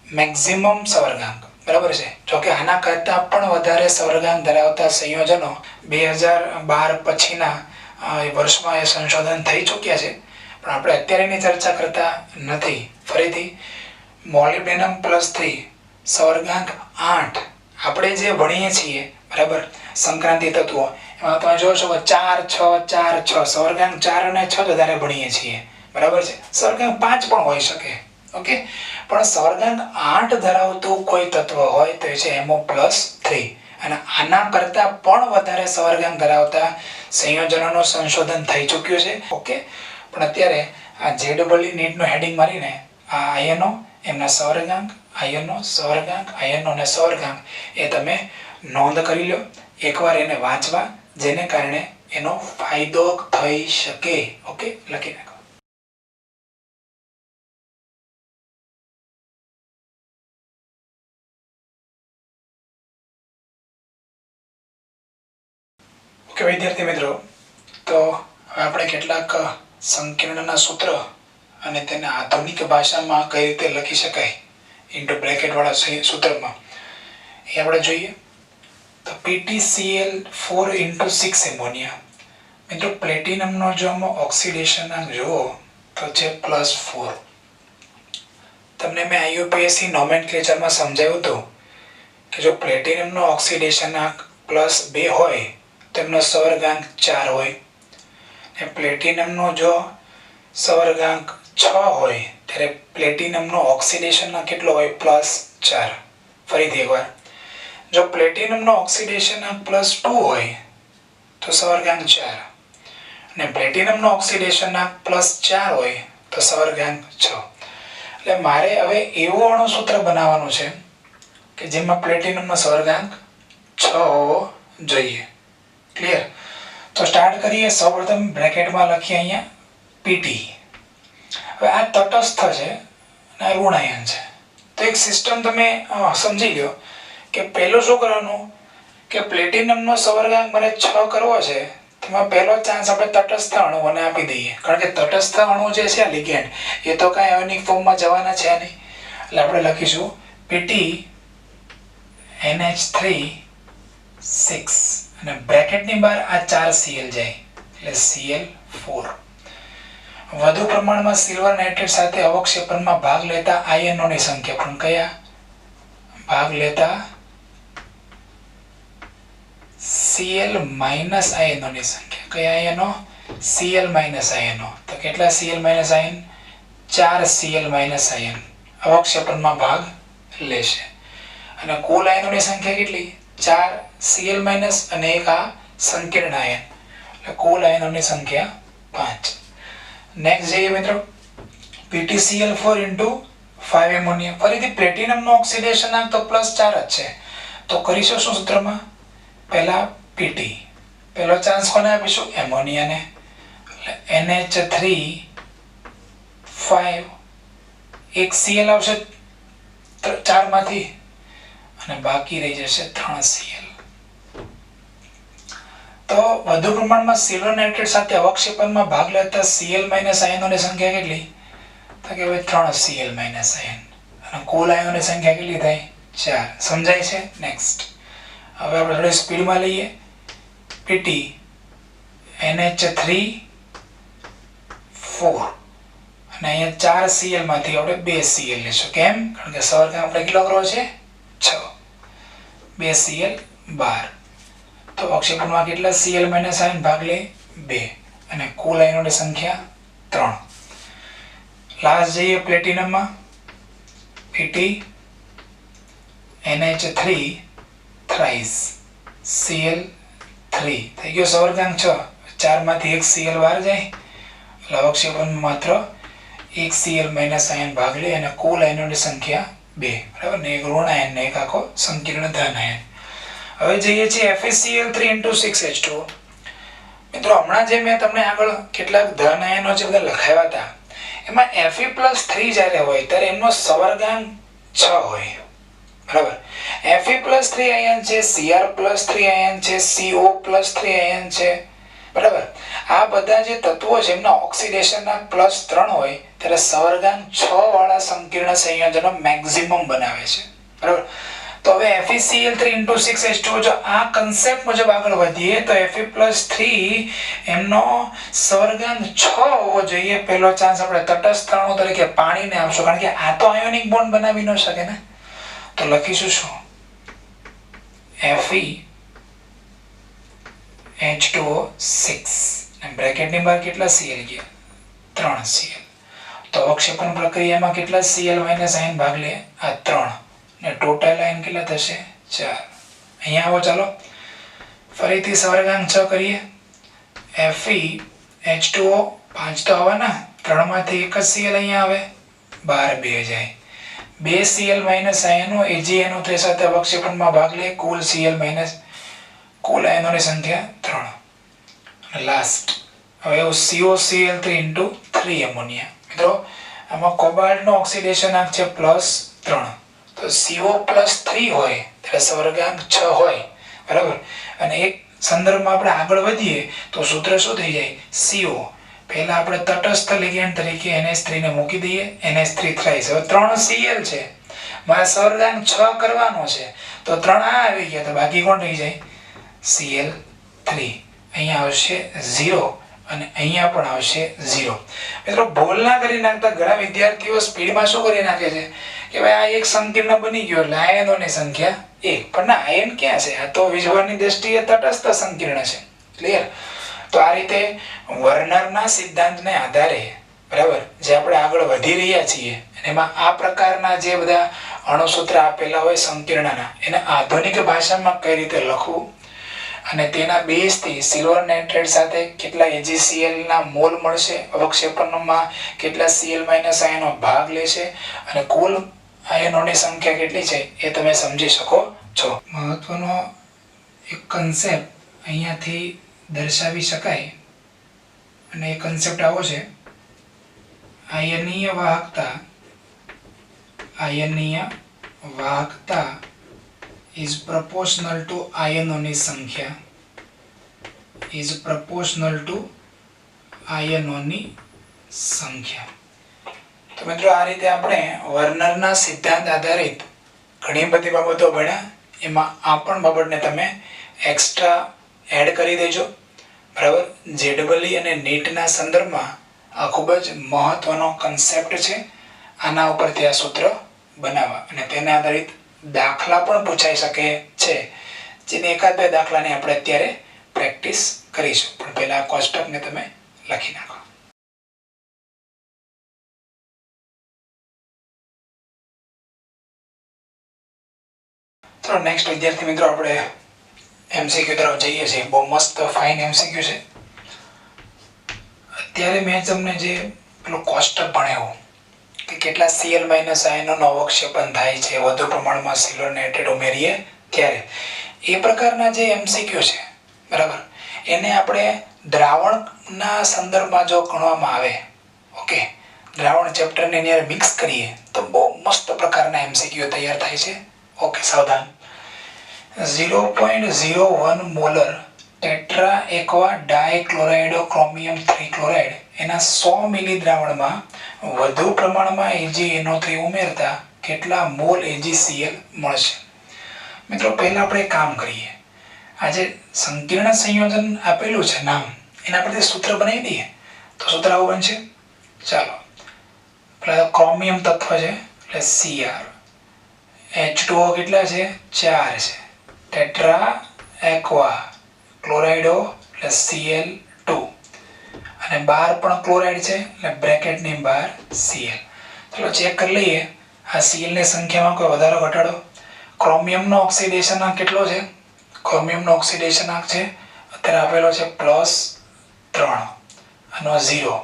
મેક્સિમમ સ્વર્ગાંક. બરાબર છે? જોકે આના કરતાં પણ વધારે સ્વર્ગાંક ધરાવતા સંયોજનો 2012 પછીના વર્ષમાં એ સંશોધન થઈ ચૂક્યા છે, પણ આપણે અત્યારે એની ચર્ચા કરતા નથી. ફરીથી, મોલિબ્ડેનમ +3 સ્વર્ગાંક 8 આપણે જે ભણીએ છીએ, બરાબર, સંક્રાંતિ તત્વો, એમાં તમે જોશો કે 4, 6, 4, 6 સ્વર્ગાંક 4 અને 6 વધારે ભણીએ છીએ. બરાબર છે? સ્વર્ગાંક 5 પણ હોઈ શકે. ઓકે, પણ સ્વર્ગાંક 8 ધરાવતું કોઈ તત્વ હોય તો એ છે MO+3. અને આના કરતાં પણ વધારે સ્વર્ગાંક ધરાવતા સંયોજનોનું સંશોધન થઈ ચૂક્યું છે. ઓકે, પણ અત્યારે આ JEE નીટનું હેડિંગ મારીને આ આયનો, એમના સ્વર્ગાંક, આયનો, સ્વર્ગાંક, આયનો અને સ્વર્ગાંક એ તમે નોંધ કરી લો. એકવાર એને વાંચવા, જેને કારણે એનો ફાયદો થઈ શકે. ઓકે, લખી નાખો. ઓકે વિદ્યાર્થી મિત્રો, તો હવે આપણે કેટલાક સંકીર્ણના સૂત્ર અને તેને આધુનિક ભાષામાં કઈ રીતે લખી શકાય ઇન્ટુ બ્રેકેટ વાળા સૂત્રમાં એ આપણે જોઈએ. તો PtCl4 into 6 એમોનિયા. મિત્રો પ્લેટિનમનો જો આમાં ઓક્સિડેશનાંક જુઓ તો છે +4. તમને મેં IUPAC નોમેનક્લેચરમાં સમજાવ્યું હતું કે જો પ્લેટિનમનો ઓક્સિડેશનાંક +2 હોય તો એમનો સવર્ગાંક 4 હોય, અને પ્લેટિનમનો જો સવર્ગાંક 6 હોય ત્યારે પ્લેટિનમનો ઓક્સિડેશનાંક કેટલો હોય? +4. ફરીથી એકવાર, જો પ્લેટિનમનો ઓક્સિડેશનાંક +2 હોય તો સવર્ગાંક 4, અને પ્લેટિનમનો ઓક્સિડેશનાંક +4 હોય તો સવર્ગાંક 6. એટલે મારે હવે એવું અણુસૂત્ર બનાવવાનું છે કે જેમાં પ્લેટિનમનો સવર્ગાંક 6 હોવો જોઈએ. ક્લિયર? તો સ્ટાર્ટ કરીએ. સૌપ્રથમ બ્રેકેટમાં લખીએ અહીંયા Pt. હવે આ તટસ્થ છે અને આ ઋણાયન છે. તો એક સિસ્ટમ તમે સમજી લો કે પહેલું શું કરવાનું કે પ્લેટિનમનો સવર્ગાંક મને 6 કરવો છે, તેમાં પહેલો ચાન્સ આપણે તટસ્થ અણુઓને આપી દઈએ, કારણ કે તટસ્થ અણુ જે છે લિગેન્ડ એ તો કાંઈ આયોનિક ફોર્મમાં જવાના છે નહીં. એટલે આપણે લખીશું Pt NH3 6 અને બ્રેકેટની બહાર આ 4 Cl જાય એટલે Cl4. વધુ પ્રમાણમાં સિલ્વર નાઇટ્રેટ સાથે અવક્ષેપણમાં ભાગ લેતા આયનોની સંખ્યા પણ કયા? ભાગ લેતા Cl- આયનોની સંખ્યા. કયા આયનો? Cl- આયનો. તો કેટલા Cl- આયન? 4 Cl- આયન અવક્ષેપણમાં ભાગ લેશે. અને કુલ આયનોની સંખ્યા કેટલી? 4 Cl- અને એક આ સંકીર્ણ આયન, એટલે કુલ આયનોની સંખ્યા 5. નેક્સ્ટ જઈએ મિત્રો, PtCl4 into 5 એમોનિયા. ફરીથી પ્લેટિનમનો ઓક્સિડેશનાંક તો +4 જ છે, તો કરીશું શું સૂત્રમાં? પહેલા Pt, પહેલો ચાન્સ કોને આપીશું? એમોનિયાને. એટલે NH3 5, એક Cl આવશે 4 માંથી અને બાકી રહી જશે 3 Cl. તો વધુ પ્રમાણમાં સિલ્વર નાઇટ્રેટ સાથે અવક્ષેપણમાં ભાગ લેતા Cl- આયનોની સંખ્યા કેટલી? તો કે ભાઈ 3 Cl- આયન, અને કુલ આયનોની સંખ્યા કેટલી થાય? 4. સમજાય છે? નેક્સ્ટ. હવે આપણે થોડી સ્પીડમાં લઈએ. Pt NH3 4 અને અહીંયા 4 Cl માંથી આપણે 2 Cl લેશું. કેમ? કારણ કે સવર્ગાંક આપણે કેટલો કરવો છે? 6. 2 Cl 12. તો અવક્ષેપણમાં કેટલા Cl- આયન ભાગ લે? 2, અને કુલ આયનોની સંખ્યા 3. લાસ્ટ જઈએ પ્લેટિનમમાં. Pt NH3 thrice Cl3 થઈ ગયો સવર્ગાંક 6. 4 માંથી 1 Cl બહાર જાય એટલે અવક્ષેપણમાં માત્ર 1 Cl- આયન ભાગ લે અને કુલ આયનોની સંખ્યા 2. બરાબર ને? એક ઋણ આયન ને એક આખો સંકીર્ણ ધન આયન. હવે જઈએ છીએ FeCl3 into 6H2. મિત્રો હમણાં જે મેં તમને આગળ કેટલાક ધન આયનો જે બધા લખાવ્યા હતા એમાં Fe+3 જ્યારે હોય ત્યારે એમનો સવર્ગાંક 6 હોય. બરાબર? Fe+3 આયન છે, Cr+3 આયન છે, CO+3 આયન છે. બરાબર? આ બધા જે તત્વો છે એમના ઓક્સિડેશનના +3 હોય ત્યારે સવર્ગાંક 6 વાળા સંકીર્ણ સંયોજનો મેક્સિમમ બનાવે છે. બરાબર? તો હવે FeCl3 into 6H2 જો આ કન્સેપ્ટ મુજબ આગળ વધીએ તો Fe+3 એમનો સવર્ગાંક 6 હોવો જોઈએ. પહેલો ચાન્સ આપણે તટસ્થ અણુ તરીકે પાણીને આપશું, કારણ કે આ તો આયોનિક બોન્ડ બનાવી ન શકે ને. તો લખીશું શું? FeH2O6 અને બ્રેકેટની બહાર કેટલા Cl ગયા? 3 Cl. તો અવક્ષેપણ પ્રક્રિયામાં કેટલા Cl- આયન ભાગ લે? આ 3, ને ટોટલ આયન કેટલા થશે? 4. અહીંયા આવો, ચાલો ફરીથી સવર્ગાંક 6 કરીએ. FeH2O 5 તો આવવાના, 3 માંથી 1 જ Cl અહીંયા આવે, બહાર 2 જાય. 2 Cl- આયનો AgNO3 સાથે અવક્ષેપણમાં ભાગ લે, કુલ Cl- કુલ આયનોની સંખ્યા 3. લાસ્ટ હવે એવું COCl3 ઇન્ટુ 3 એમોનિયા. મિત્રો આમાં કોબાલ્ટનો ઓક્સિડેશન આંક છે +3, તો CO+3 હોય ત્યારે સવર્ગાંક 6 હોય, બરાબર. અને એક સંદર્ભમાં આપણે આગળ વધીએ તો સૂત્ર શું થઈ જાય? CO. પહેલા આપણે તટસ્થ લિગેન્ડ તરીકે NH3 ને મૂકી દઈએ, NH3 થ્રાઇસ. હવે 3 Cl છે, મારે સવર્ગાંક 6 કરવાનો છે, તો 3 આ આવી ગયા, તો બાકી કોણ રહી જાય? Cl3. અહીંયા આવશે 0 અને અહીંયા પણ આવશે 0. મિત્રો ભૂલ ના કરી નાખતા ઘણા વિદ્યાર્થીઓ સ્પીડમાં શું કરી નાખે છે કે ભાઈ આ એક સંકીર્ણ બની ગયો એટલે આયનોની સંખ્યા 1, પણ ના, આયન ક્યાં છે? આ તો વીજભારની દ્રષ્ટિએ તટસ્થ સંકીર્ણ છે. ક્લિયર? તો આ રીતે વર્નરના સિદ્ધાંતને આધારે, બરાબર, જે આપણે આગળ વધી રહ્યા છીએ એમાં આ પ્રકારના જે બધા અણુસૂત્ર આપેલા હોય સંકીર્ણના, એને આધુનિક ભાષામાં કઈ રીતે લખવું અને તેના બેઝથી સિલ્વર નાઇટ્રેટ સાથે કેટલા AgCl ના મોલ મળશે, અવક્ષેપણમાં કેટલા Cl- આયનો ભાગ લેશે અને કુલ આયનોની સંખ્યા કેટલી છે એ તમે સમજી શકો છો. મહત્વનો એક કન્સેપ્ટ અહીંયાથી દર્શાવી શકાય અને એ કન્સેપ્ટ આવો છે: આયનીય વાહકતા is proportional to આયનોની સંખ્યા, is proportional to આયનોની સંખ્યા. તો મિત્રો આ રીતે આપણે વર્નરના સિદ્ધાંત આધારિત ઘણી બધી બાબતો ભણ્યા. એમાં આ પણ બાબતને તમે એક્સ્ટ્રા એડ કરી દેજો, બરાબર. JEE અને નીટના સંદર્ભમાં આ ખૂબ જ મહત્વનો કન્સેપ્ટ છે. આના ઉપરથી આ સૂત્ર બનાવવા અને તેને આધારિત દાખલા પણ પૂછાઈ શકે છે, જેની એકાદ બે દાખલાની આપણે અત્યારે પ્રેક્ટિસ કરીશું. પણ પહેલા આ કોષ્ટકને તમે લખી નાખો. તો નેક્સ્ટ વિદ્યાર્થી મિત્રો આપણે MCQ તરફ જઈએ છીએ. બહુ મસ્ત ફાઇન MCQ છે. અત્યારે મેં તમને જે પેલું કોષ્ટક ભણાવ્યું કે કેટલા Cl- આયનોનો અવક્ષેપણ થાય છે વધુ પ્રમાણમાં સિલ્વર નાઇટ્રેટ ઉમેરીએ ત્યારે, એ પ્રકારના જે MCQ છે, બરાબર, એને આપણે દ્રાવણના સંદર્ભમાં જો ગણવામાં આવે, ઓકે, દ્રાવણ ચેપ્ટરને એની અંદર મિક્સ કરીએ તો બહુ મસ્ત પ્રકારના MCQ તૈયાર થાય છે. ઓકે, સાવધાન. 0.01 molar tetra aqua dichloride chromium 3 chloride એના 100 મિલી દ્રાવણમાં વધુ પ્રમાણમાં AgNO3 ઉમેરતા કેટલા મોલ AgCl મળશે? મિત્રો પહેલા આપણે કામ કરીએ. આ જે સંકીર્ણ સંયોજન આપેલું છે નામ, એના પરથી સૂત્ર બનાવી દઈએ તો સૂત્ર આવું બનશે. ચાલો, પહેલા ક્રોમિયમ તત્વ છે એટલે Cr, H2O કેટલા છે? 4 છે. ટેટ્રા એક્વા ક્લોરાઇડો એટલે Cl2 અને 12 પણ ક્લોરાઇડ છે એટલે બ્રેકેટની બહાર Cl. ચલો ચેક કરી લઈએ આ Cl ની સંખ્યામાં કોઈ વધારો ઘટાડો. ક્રોમિયમનો ઓક્સિડેશન આંક કેટલો છે? ક્રોમિયમનો ઓક્સિડેશન આંક છે અત્યારે આપેલો છે +3, આનો 0,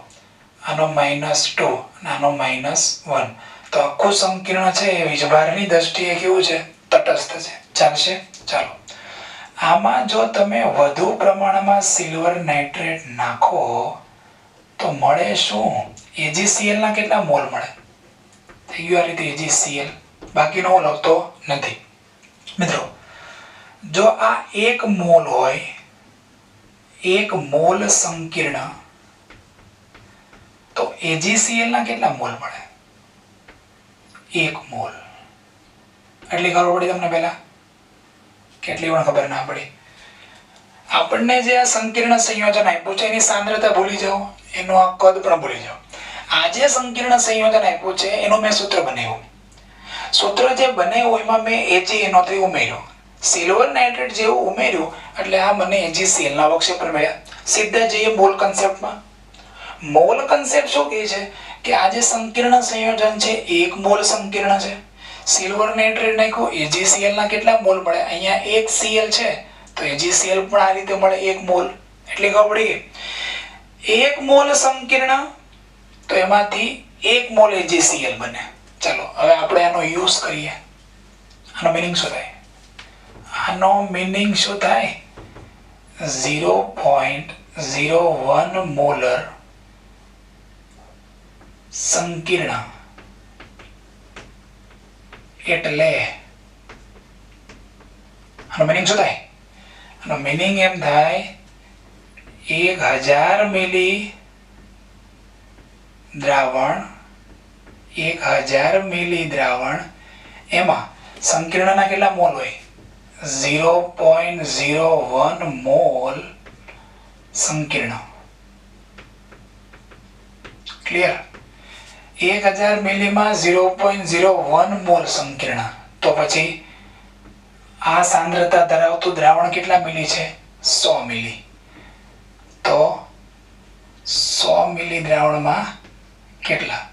આનો -2 અને આનો -1. તો આખું સંકીર્ણ છે એ વીજભારની દ્રષ્ટિએ કેવું છે? તટસ્થ છે. ચાલશે? ચાલો, આમાં જો તમે વધુ પ્રમાણમાં સિલ્વર નાઇટ્રેટ નાખો તો મળે શું? AgCl ના કેટલા મોલ મળે? થઈ ગયું આ રીતે AgCl, બાકીનો હું લખતો નથી. મિત્રો જો આ 1 મોલ હોય, 1 મોલ સંકીર્ણ, તો AgCl ના કેટલા મોલ મળે? 1 મોલ. એટલી ખબર પડી તમને પહેલા? કેટલી પણ ખબર ના પડી. આપણને જે આ સંકીર્ણ સંયોજન આપ્યું છે એની સાંદ્રતા ભૂલી જાઓ, એનું આ કદ પણ ભૂલી જાઓ. આ જે સંકીર્ણ સંયોજન આપ્યું છે એનું મેં સૂત્ર બનાવ્યું. સૂત્ર જે બનાવ્યું એમાં મેં AgNO3 ઉમેર્યું, સિલ્વર નાઇટ્રેટ જેવું ઉમેર્યું એટલે આ મને AgCl ના અવક્ષેપણ મળ્યા. સીધા જઈએ મોલ કન્સેપ્ટમાં. મોલ કન્સેપ્ટ શું કહે છે કે આ જે સંકીર્ણ સંયોજન છે 1 મોલ સંકીર્ણ છે. સિલ્વર નાઇટ્રેટ નાખ્યું, AgCl ના કેટલા મોલ મળે? અહીંયા 1 Cl છે તો AgCl પણ આ રીતે મળે 1 મોલ. એટલે ખબર પડી ગઈ? 1 મોલ સંકીર્ણ તો એમાંથી 1 મોલ AgCl બને. ચાલો હવે આપણે આનો યુઝ કરીએ. આનો મીનિંગ શું થાય? આનો મીનિંગ શું થાય? 0.01 0.01 મોલર સંકીર્ણ એટલે આનો મીનિંગ શું થાય? આનો મીનિંગ એમ થાય 1000 મિલી દ્રાવણ 1000 મિલી દ્રાવણ એમાં સંકીર્ણના કેટલા મોલ હોય? 0.01 મોલ સંકીર્ણ. ક્લિયર? 1000 મિલીમાં 0.01 મોલ સંકીર્ણ. તો પછી આ સાંદ્રતા ધરાવતું દ્રાવણ કેટલા મિલી છે? 100 મિલી. તો 100 મિલી દ્રાવણમાં કેટલા?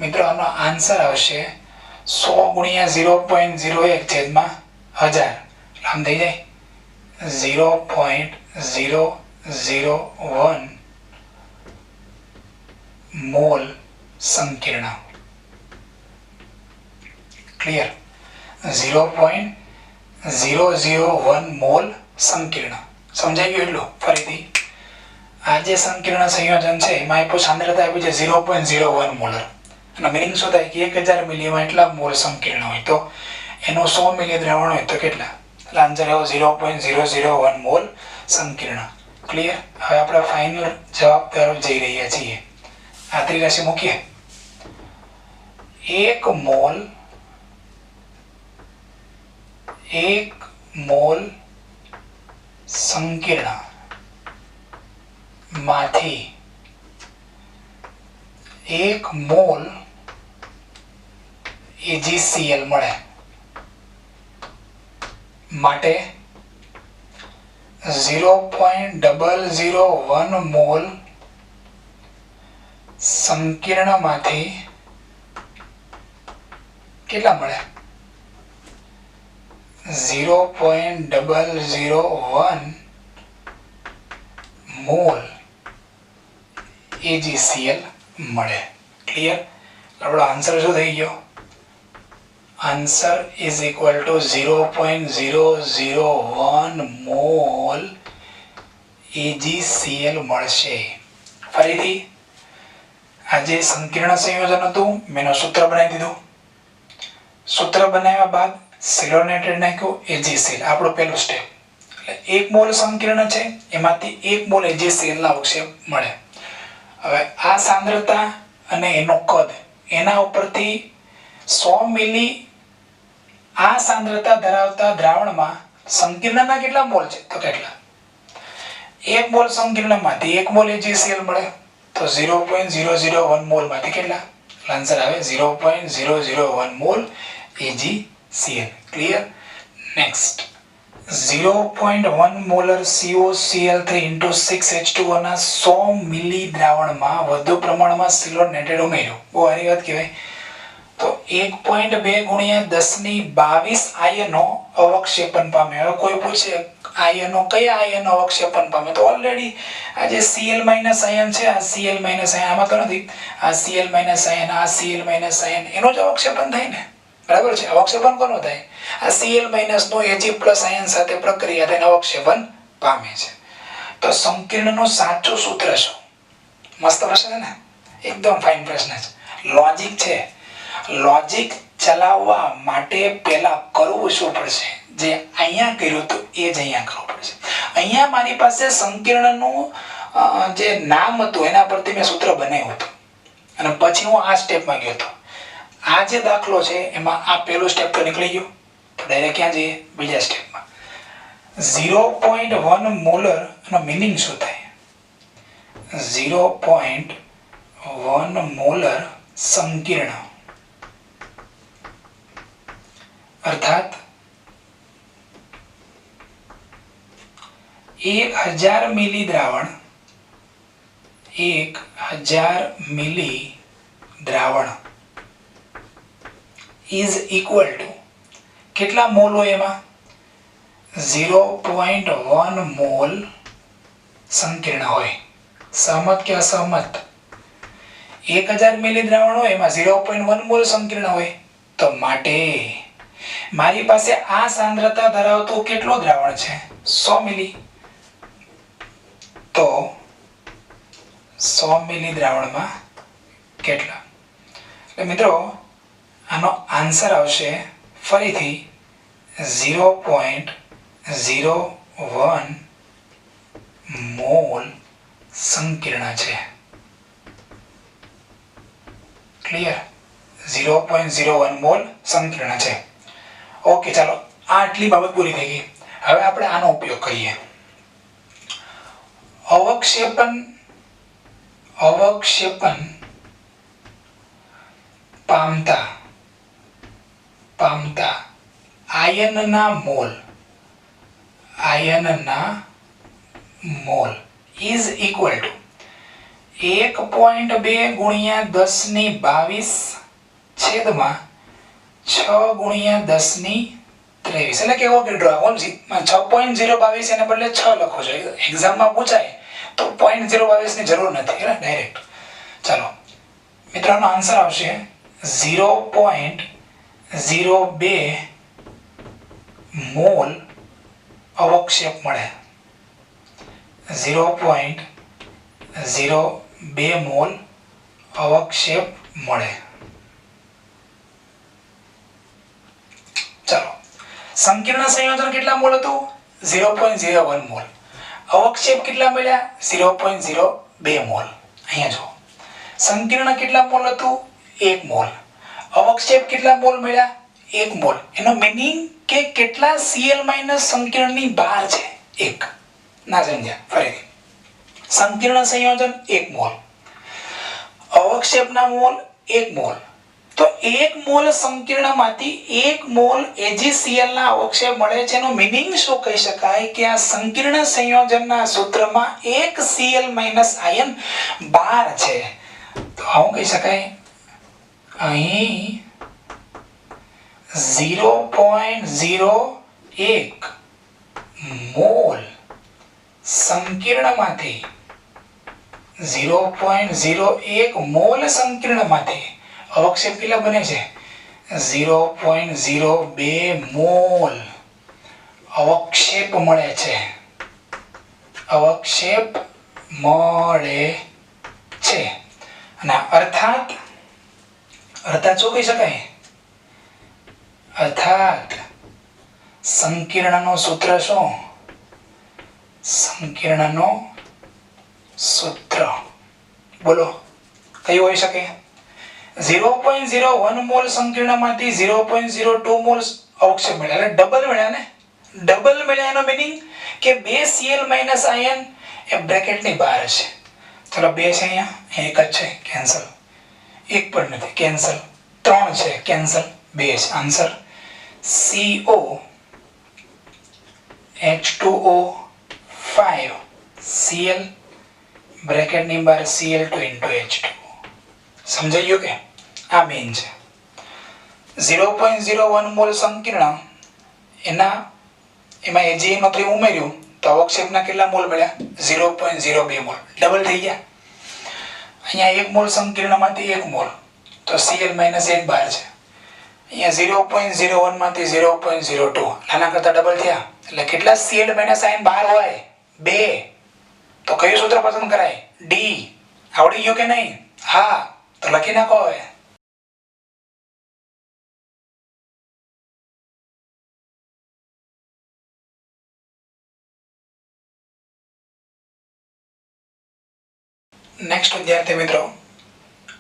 મિત્રો આનો આન્સર આવશે 100 ગુણ્યા 0.01 છેદમાં 1000. આમ થઈ જાય 0.001 મોલ સંકીર્ણ. ક્લિયર? 0.001 મોલ સંકીર્ણ. સમજાઈ ગયું એટલું? ફરીથી આ જે સંકીર્ણ સંયોજન છે એમાં આપ્યું સાંદ્રતા આપી છે 0.01 મોલર. અને મીનિંગ શું થાય કે 1000 મિલીમાં એટલા મોલ સંકીર્ણ હોય તો એનો 100 મિલી દ્રાવણ હોય તો કેટલા? એટલે આન્સર આવ્યો 0.001 મોલ સંકીર્ણ. ક્લિયર? હવે આપણે ફાઇનલ જવાબ તરફ જઈ રહ્યા છીએ. આ ત્રિરાશી મૂકીએ. 1 મોલ સંકીર્ણ માંથી 1 મોલ AgCl મળે માટે 0.001 મોલ સંકીર્ણ માંથી કેટલા મળે? 0.001 મોલ AgCl મળે. ક્લિયર? આપણો આન્સર શું થઈ ગયો? Answer is equal to 0.001 mall AgCl મળશે. ફરીથી આ જે સંકીર્ણ સંયોજન હતું મેં સૂત્ર બનાવી દીધું. સૂત્ર બનાવ્યા બાદ સિલોનેટેડ નાખ્યું AgCl. આપણું પહેલું સ્ટેપ. એટલે 1 મોલ સંકીર્ણ છે એમાંથી 1 મોલ AgCl ના અવક્ષેપ મળે. હવે આ સાંદ્રતા અને એનો કદ એના ઉપરથી 100 મિલી આ સાંદ્રતા ધરાવતા દ્રાવણમાં સંકીર્ણના કેટલા મોલ છે? તો કેટલા? 1 મોલ સંકીર્ણમાંથી 1 મોલ AgCl મળે તો 0.001 મોલ માંથી કેટલા? આન્સર આવે 0.001 mall AgCl. Clear? Next 0.1 molar COCl3 into 6H2O ના 100 મિલી દ્રાવણમાં વધુ પ્રમાણમાં સિલોનેટેડ ઉમેર્યું. બહુ સારી વાત કહેવાય. તો 1.2 ગુણ્યા 1022 આયનો અવક્ષેપન પામે. હવે કોઈ પૂછે આયનો કયા આયનો અવક્ષેપન પામે? તો ઓલરેડી આ જે Cl- આયન છે આ Cl- આયન આમાં તો નથી. આ Cl- આયન આ Cl- આયન એનો જ અવક્ષેપન થાય ને. બરાબર છે? અવક્ષેપન કોનું થાય? આ Cl- નો Ag+ આયન સાથે પ્રક્રિયા થઈને અવક્ષેપન પામે છે. તો સંકીર્ણનું સાચું સૂત્ર શું? મસ્ત પ્રશ્ન ને? એકદમ ફાઇન પ્રશ્ન છે. લોજિક છે. લોજિક ચલાવવા માટે પહેલા કરવું શું પડશે? જે અહીંયા કર્યું તો એ જ અહીંયા કરવું પડશે. અહીંયા મારી પાસે સંકીર્ણનું જે નામ હતું એના પરથી મેં સૂત્ર બનાવ્યું હતું અને પછી હું આ સ્ટેપમાં ગયો હતો. આ જે દાખલો છે એમાં આ પહેલું સ્ટેપ તો નીકળી ગયું. તો ડાયરેક્ટ ક્યાં જઈએ? બીજા સ્ટેપમાં. 0.1 મોલર નો મીનિંગ શું થાય? 0.1 મોલર સંકીર્ણ અર્થાત 1000 મિલી દ્રાવણ 1000 મિલી દ્રાવણ ઇઝ ઇક્વલ ટુ કેટલા મોલ હોય એમાં? 0.1 મોલ સંકીર્ણ હોય. સહમત કે અસહમત? 1000 મિલી દ્રાવણ હોય એમાં 0.1 મોલ સંકીર્ણ હોય. તો માટે મારી પાસે આ સાંદ્રતા ધરાવતું કેટલું દ્રાવણ છે? 100 મિલી. તો 100 મિલી દ્રાવણમાં કેટલા? એટલે મિત્રો આનો આન્સર આવશે ફરીથી 0.01 મોલ સંકીર્ણ છે. ક્લિયર? 0.01 મોલ સંકીર્ણ છે. ઓકે, ચાલો આટલી બાબત પૂરી થઈ ગઈ. હવે આપણે આનો ઉપયોગ કરીએ. અવક્ષેપન પામતા આયનના મોલ ઇઝ ઇક્વલ ટુ 1.2 ગુણ્યા 1022 છેદમાં 6 ગુણ્યા 1023. એટલે કેવો કે ડ્રો 6.022 એને બદલે 6 લખો છો. એક્ઝામમાં પૂછાય તો 0.022 ની જરૂર નથી, ડાયરેક્ટ. ચાલો મિત્રોનો આન્સર આવશે 0.02 મોલ અવક્ષેપ મળે. 0.02 મોલ અવક્ષેપ મળે. ચાલો, સંકીર્ણ સંયોજન કેટલા મોલ હતું? 0.01 મોલ. અવક્ષેપ કેટલા મળ્યા? 0.02 મોલ. અહીંયા જો સંકીર્ણ કેટલા મોલ હતું? 1 મોલ. અવક્ષેપ કેટલા મોલ મળ્યા? 1 મોલ. એનો મીનિંગ કે કેટલા Cl- સંકીર્ણની બહાર છે? 1. ના સમજ્યા? ફરીથી. સંકીર્ણ સંયોજન 1 મોલ, અવક્ષેપના મોલ 1 મોલ. તો 1 મોલ સંકીર્ણમાંથી 1 મોલ AgCl ના અવક્ષેપ મળે છે. એનો મીનિંગ શું કહી શકાય? કે આ સંકીર્ણ સંયોજનના સૂત્રમાં 1 Cl- આયન બહાર છે. તો આવું કહી શકાય અહીં 0.01 મોલ સંકીર્ણમાંથી 0.01 મોલ સંકીર્ણમાંથી અવક્ષેપ કેટલા બને છે? 0.02 મોલ અવક્ષેપ મળે છે. અવક્ષેપ મળે છે. અને અર્થાત શું કહી શકાય? અર્થાત સંકીર્ણનો સૂત્ર શું? સંકીર્ણનો સૂત્ર બોલો કયું હોઈ શકે? 0.01 મોલ સંકીર્ણમાંથી 0.02 મોલ અવક્ષેપ મળ્યા. એટલે ડબલ મળ્યા ને? ડબલ મળ્યા એનો મીનિંગ કે 2 Cl- આયન એ બ્રેકેટની બહાર છે. ચલો 2 છે અહીંયા, 1 જ છે, કેન્સલ. 1 પણ નથી, કેન્સલ. 3 છે, કેન્સલ. 2 છે. આન્સર CO H2O 5 Cl બ્રેકેટની બહાર Cl2 H2. સમજાયું કે આ મેઇન છે. 0.01 મોલ સંકીર્ણ એમાં Ag3 ઉમેર્યું તો અવક્ષેપના કેટલા મોલ મળ્યા? 0.02 મોલ. ડબલ થઈ ગયા. અહીંયા 1 મોલ સંકીર્ણમાંથી 1 મોલ તો Cl- 1 બહાર છે. અહીંયા 0.01 માંથી 0.02 નાના કરતા ડબલ થયા. એટલે કેટલા Cl- આયન બહાર હોય? 2. તો કયું સૂત્ર પસંદ કરાય? D. આવડી ગયું કે નહીં? હા, તો લખી નાખો હવે. નેક્સ્ટ વિદ્યાર્થી મિત્રો,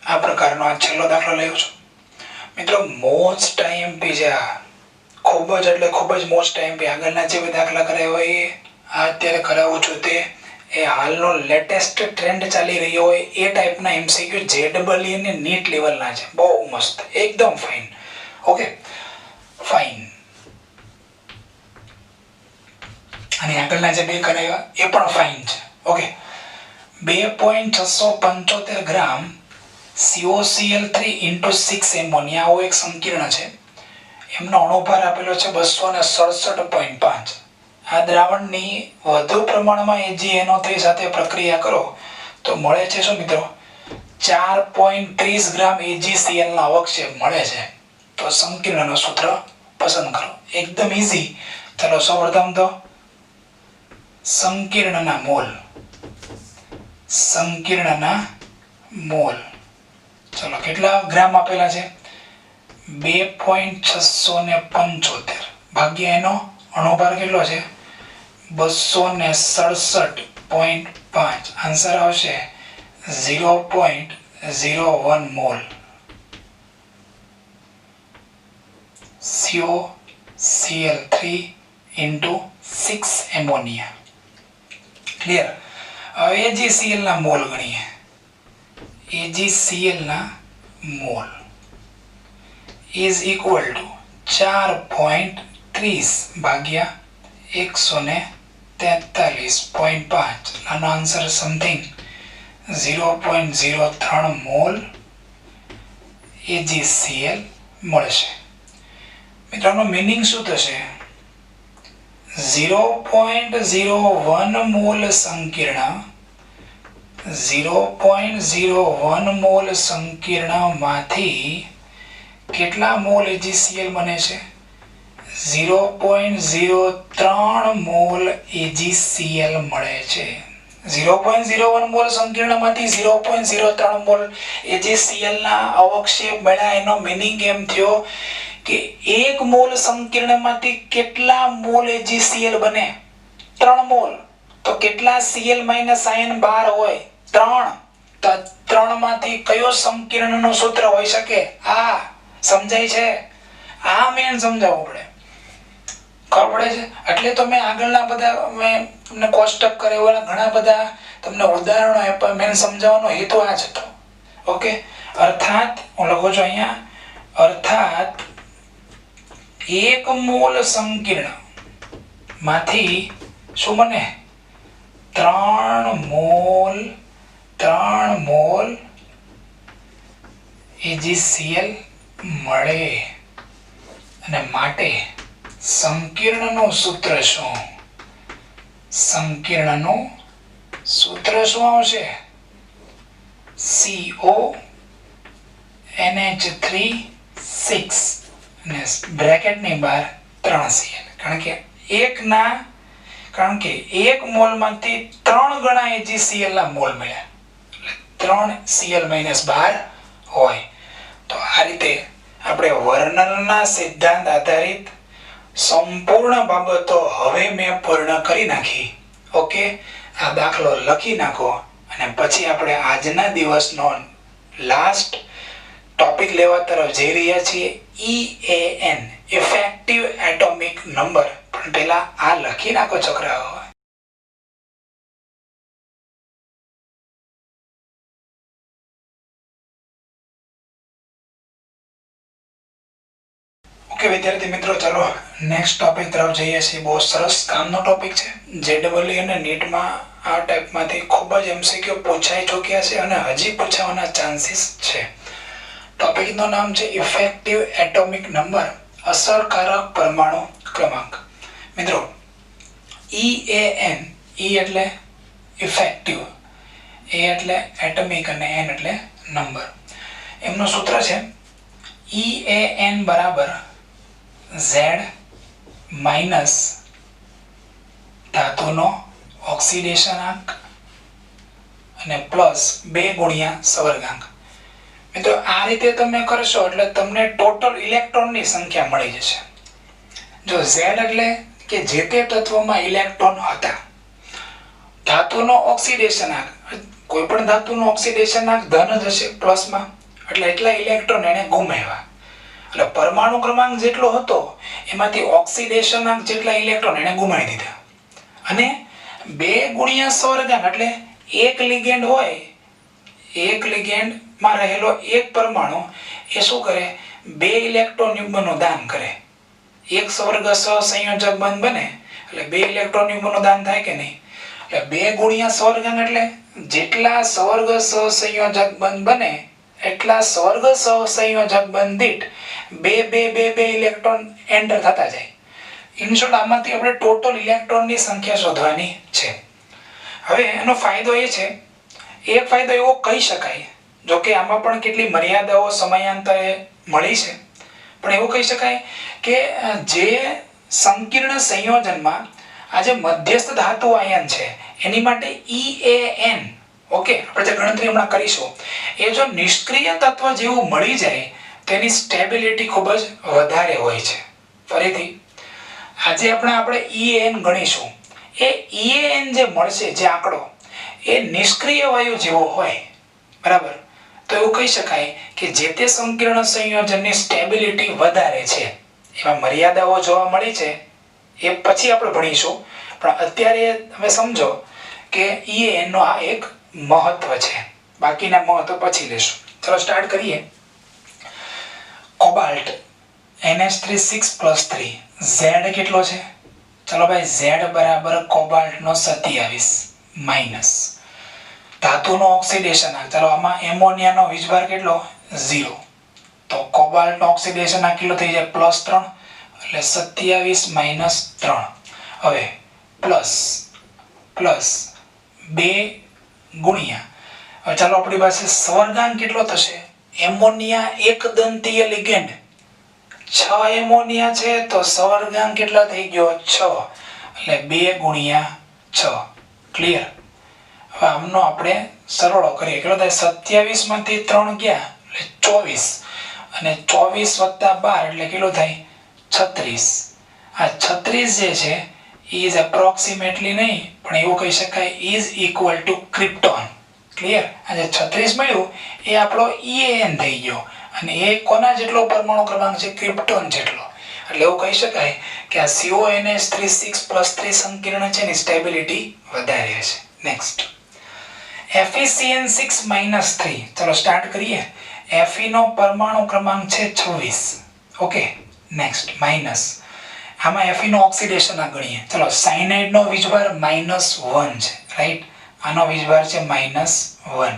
આ પ્રકારનો આ છેલ્લો દાખલો લઉં છું. મિત્રો મોસ્ટ આઈએમપી છે આ. ખૂબ જ એટલે ખૂબ જ મોસ્ટ આઈએમપી. આગળના જે બી દાખલા કરાયા હોય એ આ અત્યારે કરાવું છું તે એ હાલનો લેટેસ્ટ ટ્રેન્ડ ચાલી રહ્યો હોય એ ટાઈપના એમસીક્યુ JEE અને નીટ લેવલના છે. બહુ મસ્ત, એકદમ ફાઇન. Okay, fine. અને આગળના જે બે કરાયા એ પણ ફાઇન છે. ઓકે, 2.675 ગ્રામ COCl3 × 6 એમોનિયા એક સંકીર્ણ છે. એમનો અણુભાર આપેલો છે 267.5. આ દ્રાવણની વધુ પ્રમાણમાં AgNO3 સાથે પ્રક્રિયા કરો તો મળે છે શું મિત્રો? 4.30 ગ્રામ AgCl ના અવક્ષેપ મળે છે. તો સંકીર્ણનો સૂત્ર પસંદ કરો. એકદમ ઈઝી. ચલો સૌપ્રથમ તો સંકીર્ણના મોલ. સંકીર્ણના મોલ. ચલો કેટલા ગ્રામ આપેલા છે? 2.675 ભાગ્યા એનો અણુભાર કેટલો છે? 267.5. આન્સર આવશે 0.01 mall. COCl3 into 6 ammonia. Clear? હવે AgCl ના મોલ ગણીએ. AgCl ના મોલ is equal to 4.30 ભાગ્યા 143.5. આનો આન્સર સમથિંગ 0.03 મોલ AgCl મળશે. મિત્રોનો મીનિંગ શું થશે? 0.01 મોલ સંકીર્ણ 0.01 મોલ સંકીર્ણમાંથી કેટલા મોલ AgCl બને છે? 0.03 મોલ AgCl મળે છે. 0.01 મોલ સંકીર્ણમાંથી 0.03 મોલ AgCl ના અવક્ષેપ મળ્યા. એનો મીનિંગ એમ થયો કે એક મોલ સંકીર્ણમાંથી કેટલા મોલ AgCl બને? 3 મોલ. તો કેટલા Cl- આયન બહાર હોય? 3. તો 3 માંથી કયો સંકીર્ણનું સૂત્ર હોઈ શકે? આ સમજાય છે? આ મેન સમજાવવું પડે. ખબર પડે છે? એટલે તો મેં આગળના બધા મેં તમને કોષ્ટક કરેલા ઘણા બધા તમને ઉદાહરણો આપ્યા. મેં સમજાવવાનો હેતુ આ જ હતો. ઓકે, અર્થાત હું લખું છું અહીંયા, અર્થાત એક મોલ સંકીર્ણ માંથી શું બને? 3 મોલ AgCl મળે. અને માટે સંકીર્ણનું સૂત્ર શું? સંકીર્ણનું સૂત્ર શું આવશે? CONH3 અને બ્રેકેટની બહાર 3Cl. કારણ કે એક મોલમાંથી 3 ગણા AgCl ના મોલ મળ્યા. એટલે 3 Cl- બહાર હોય. તો આ રીતે આપણે વર્ણનના સિદ્ધાંત આધારિત સંપૂર્ણ બાબતો હવે મેં પૂર્ણ કરી નાખી. ઓકે, આ દાખલો લખી નાખો અને પછી આપણે આજના દિવસનો લાસ્ટ ટોપિક લેવા તરફ જઈ રહ્યા છીએ. EAN, effective atomic number. પણ પહેલા આ લખી નાખો છોકરાઓ. ઓકે વિદ્યાર્થી મિત્રો, ચાલો નેક્સ્ટ ટોપિક તરફ જઈએ છીએ. બહુ સરસ કામનો ટોપિક છે. JEE અને નીટમાં આ ટાઈપમાંથી ખૂબ જ MCQ પૂછાઈ ચૂક્યા છે અને હજી પૂછાવાના ચાન્સીસ છે. ટોપિકનું નામ છે ઇફેક્ટિવ એટોમિક નંબર, અસરકારક પરમાણુ ક્રમાંક. મિત્રો EAN, E એટલે ઇફેક્ટિવ, A એટલે એટમિક અને N એટલે નંબર. એમનું સૂત્ર છે EAN બરાબર Z માઇનસ ધાતુનો ઓક્સિડેશનાંક અને પ્લસ 2 ગુણ્યા સવર્ગાંક. મિત્રો આ રીતે તમે કરશો એટલે તમને ટોટલ ઇલેક્ટ્રોનની સંખ્યા મળી જશે. જો Z એટલે કે જે તે તત્વમાં ઇલેક્ટ્રોન હતા. ધાતુનો ઓક્સિડેશનાંક, કોઈ પણ ધાતુનો ઓક્સિડેશનાંક ધન જ હશે પ્લસમાં, એટલે એટલા ઇલેક્ટ્રોન એને ગુમાવ્યા. એટલે પરમાણુ ક્રમાંક જેટલો હતો એમાંથી ઓક્સિડેશનાંક જેટલા ઇલેક્ટ્રોન એને ગુમાવી દીધા. અને 2 ગુણ્યા સવર્ગાંક એટલે એક લિગેન્ડ હોય, એક લિગેન્ડમાં રહેલો એક પરમાણુ એ શું કરે? 2 ઇલેક્ટ્રોન યુગ્મનું દાન કરે. એક સ્વર્ગ સહસંયોજક બંધ બને એટલે 2 ઇલેક્ટ્રોન યુગ્મનું દાન થાય કે નહીં? એટલે 2 ગુણ્યા સવર્ગાંક એટલે જેટલા સ્વર્ગ સહસંયોજક બંધ બને એટલા સ્વર્ગ સહસંયોજક બંધ દીઠ 2 ઇલેક્ટ્રોન એન્ટર થતા જાય. ઇન શોર્ટ આમાંથી આપણે ટોટલ ઇલેક્ટ્રોનની સંખ્યા શોધવાની છે. હવે એનો ફાયદો એ છે, એક ફાયદો એવો કહી શકાય, જો કે આમાં પણ કેટલી મર્યાદાઓ સમયાંતરે મળી છે, પણ એવું કહી શકાય કે જે સંકીર્ણ સંયોજનમાં આ જે મધ્યસ્થ ધાતુ આયન છે એની માટે EAN ઓકે, આપણે જે ગણતરી હમણાં કરીશું એ જો નિષ્ક્રિય તત્વ જેવું મળી જાય તેની સ્ટેબિલિટી ખૂબ જ વધારે હોય છે. ફરીથી આજે આપણે EAN ગણીશું, એ EAN જે મળશે, જે આંકડો એ નિષ્ક્રિય વાયુ જેવો હોય, બરાબર, તો એવું કહી શકાય કે જે તે સંકીર્ણ સંયોજનની સ્ટેબિલિટી વધારે છે. એમાં મર્યાદાઓ જોવા મળી છે એ પછી આપણે ભણીશું, પણ અત્યારે તમે સમજો કે EAN નો આ એક મહત્વ છે, બાકીના મહત્વ પછી લેશું. ચલો સ્ટાર્ટ કરીએ. કોબાલ્ટ NH3 6+3 Z કેટલો છે? ચલો ભાઈ, Z બરાબર કોબાલ્ટ નો 27 માઈનસ ધાતુનો ઓક્સિડેશન આંક. ચલો આમાં એમોનિયા નો વીજભાર કેટલો? 0. તો કોબાલ્ટ નો ઓક્સિડેશન આંક કેટલો થઈ જાય? +3, એટલે 27 - 3. હવે પ્લસ 2 ગુણ્યા, હવે ચાલો આપણી પાસે સ્વર્ગાંક કેટલો થશે? એમોનિયા એક દંતીય લિગેન્ડ, 6 એમોનિયા છે તો સ્વર્ગાંક કેટલા થઈ ગયો? 6, એટલે 2 ગુણ્યા 6. ક્લિયર? હવે આમનો આપણે સરવાળો કરીએ. કેટલો થાય? 27 માંથી 3 ગયા એટલે 24, અને 24 + 12 એટલે કેટલો થાય? 36. આ 36 જે છે ઇઝ એપ્રોક્સિમેટલી નહીં, પણ એવું કહી શકાય is equal to krypton. Clear? આ જે 36 મળ્યું એ આપણો EAN થઈ ગયો, અને એ કોના જેટલો પરમાણુ ક્રમાંક છે? ક્રિપ્ટોન જેટલો. એટલે એવું કહી શકાય કે આ CONH3 6+3 સંકીર્ણ છે ની સ્ટેબિલિટી વધારે છે. Next, FeCN6-3. ચલો સ્ટાર્ટ કરીએ. Fe નો પરમાણુ ક્રમાંક છે 26. ઓકે, નેક્સ્ટ માઈનસ, આમાં Fe નો ઓક્સિડેશન આ ગણીએ. ચલો સાયનાઇડ નો વીજભાર -1 છે, રાઈટ? આનો વીજભાર છે -1,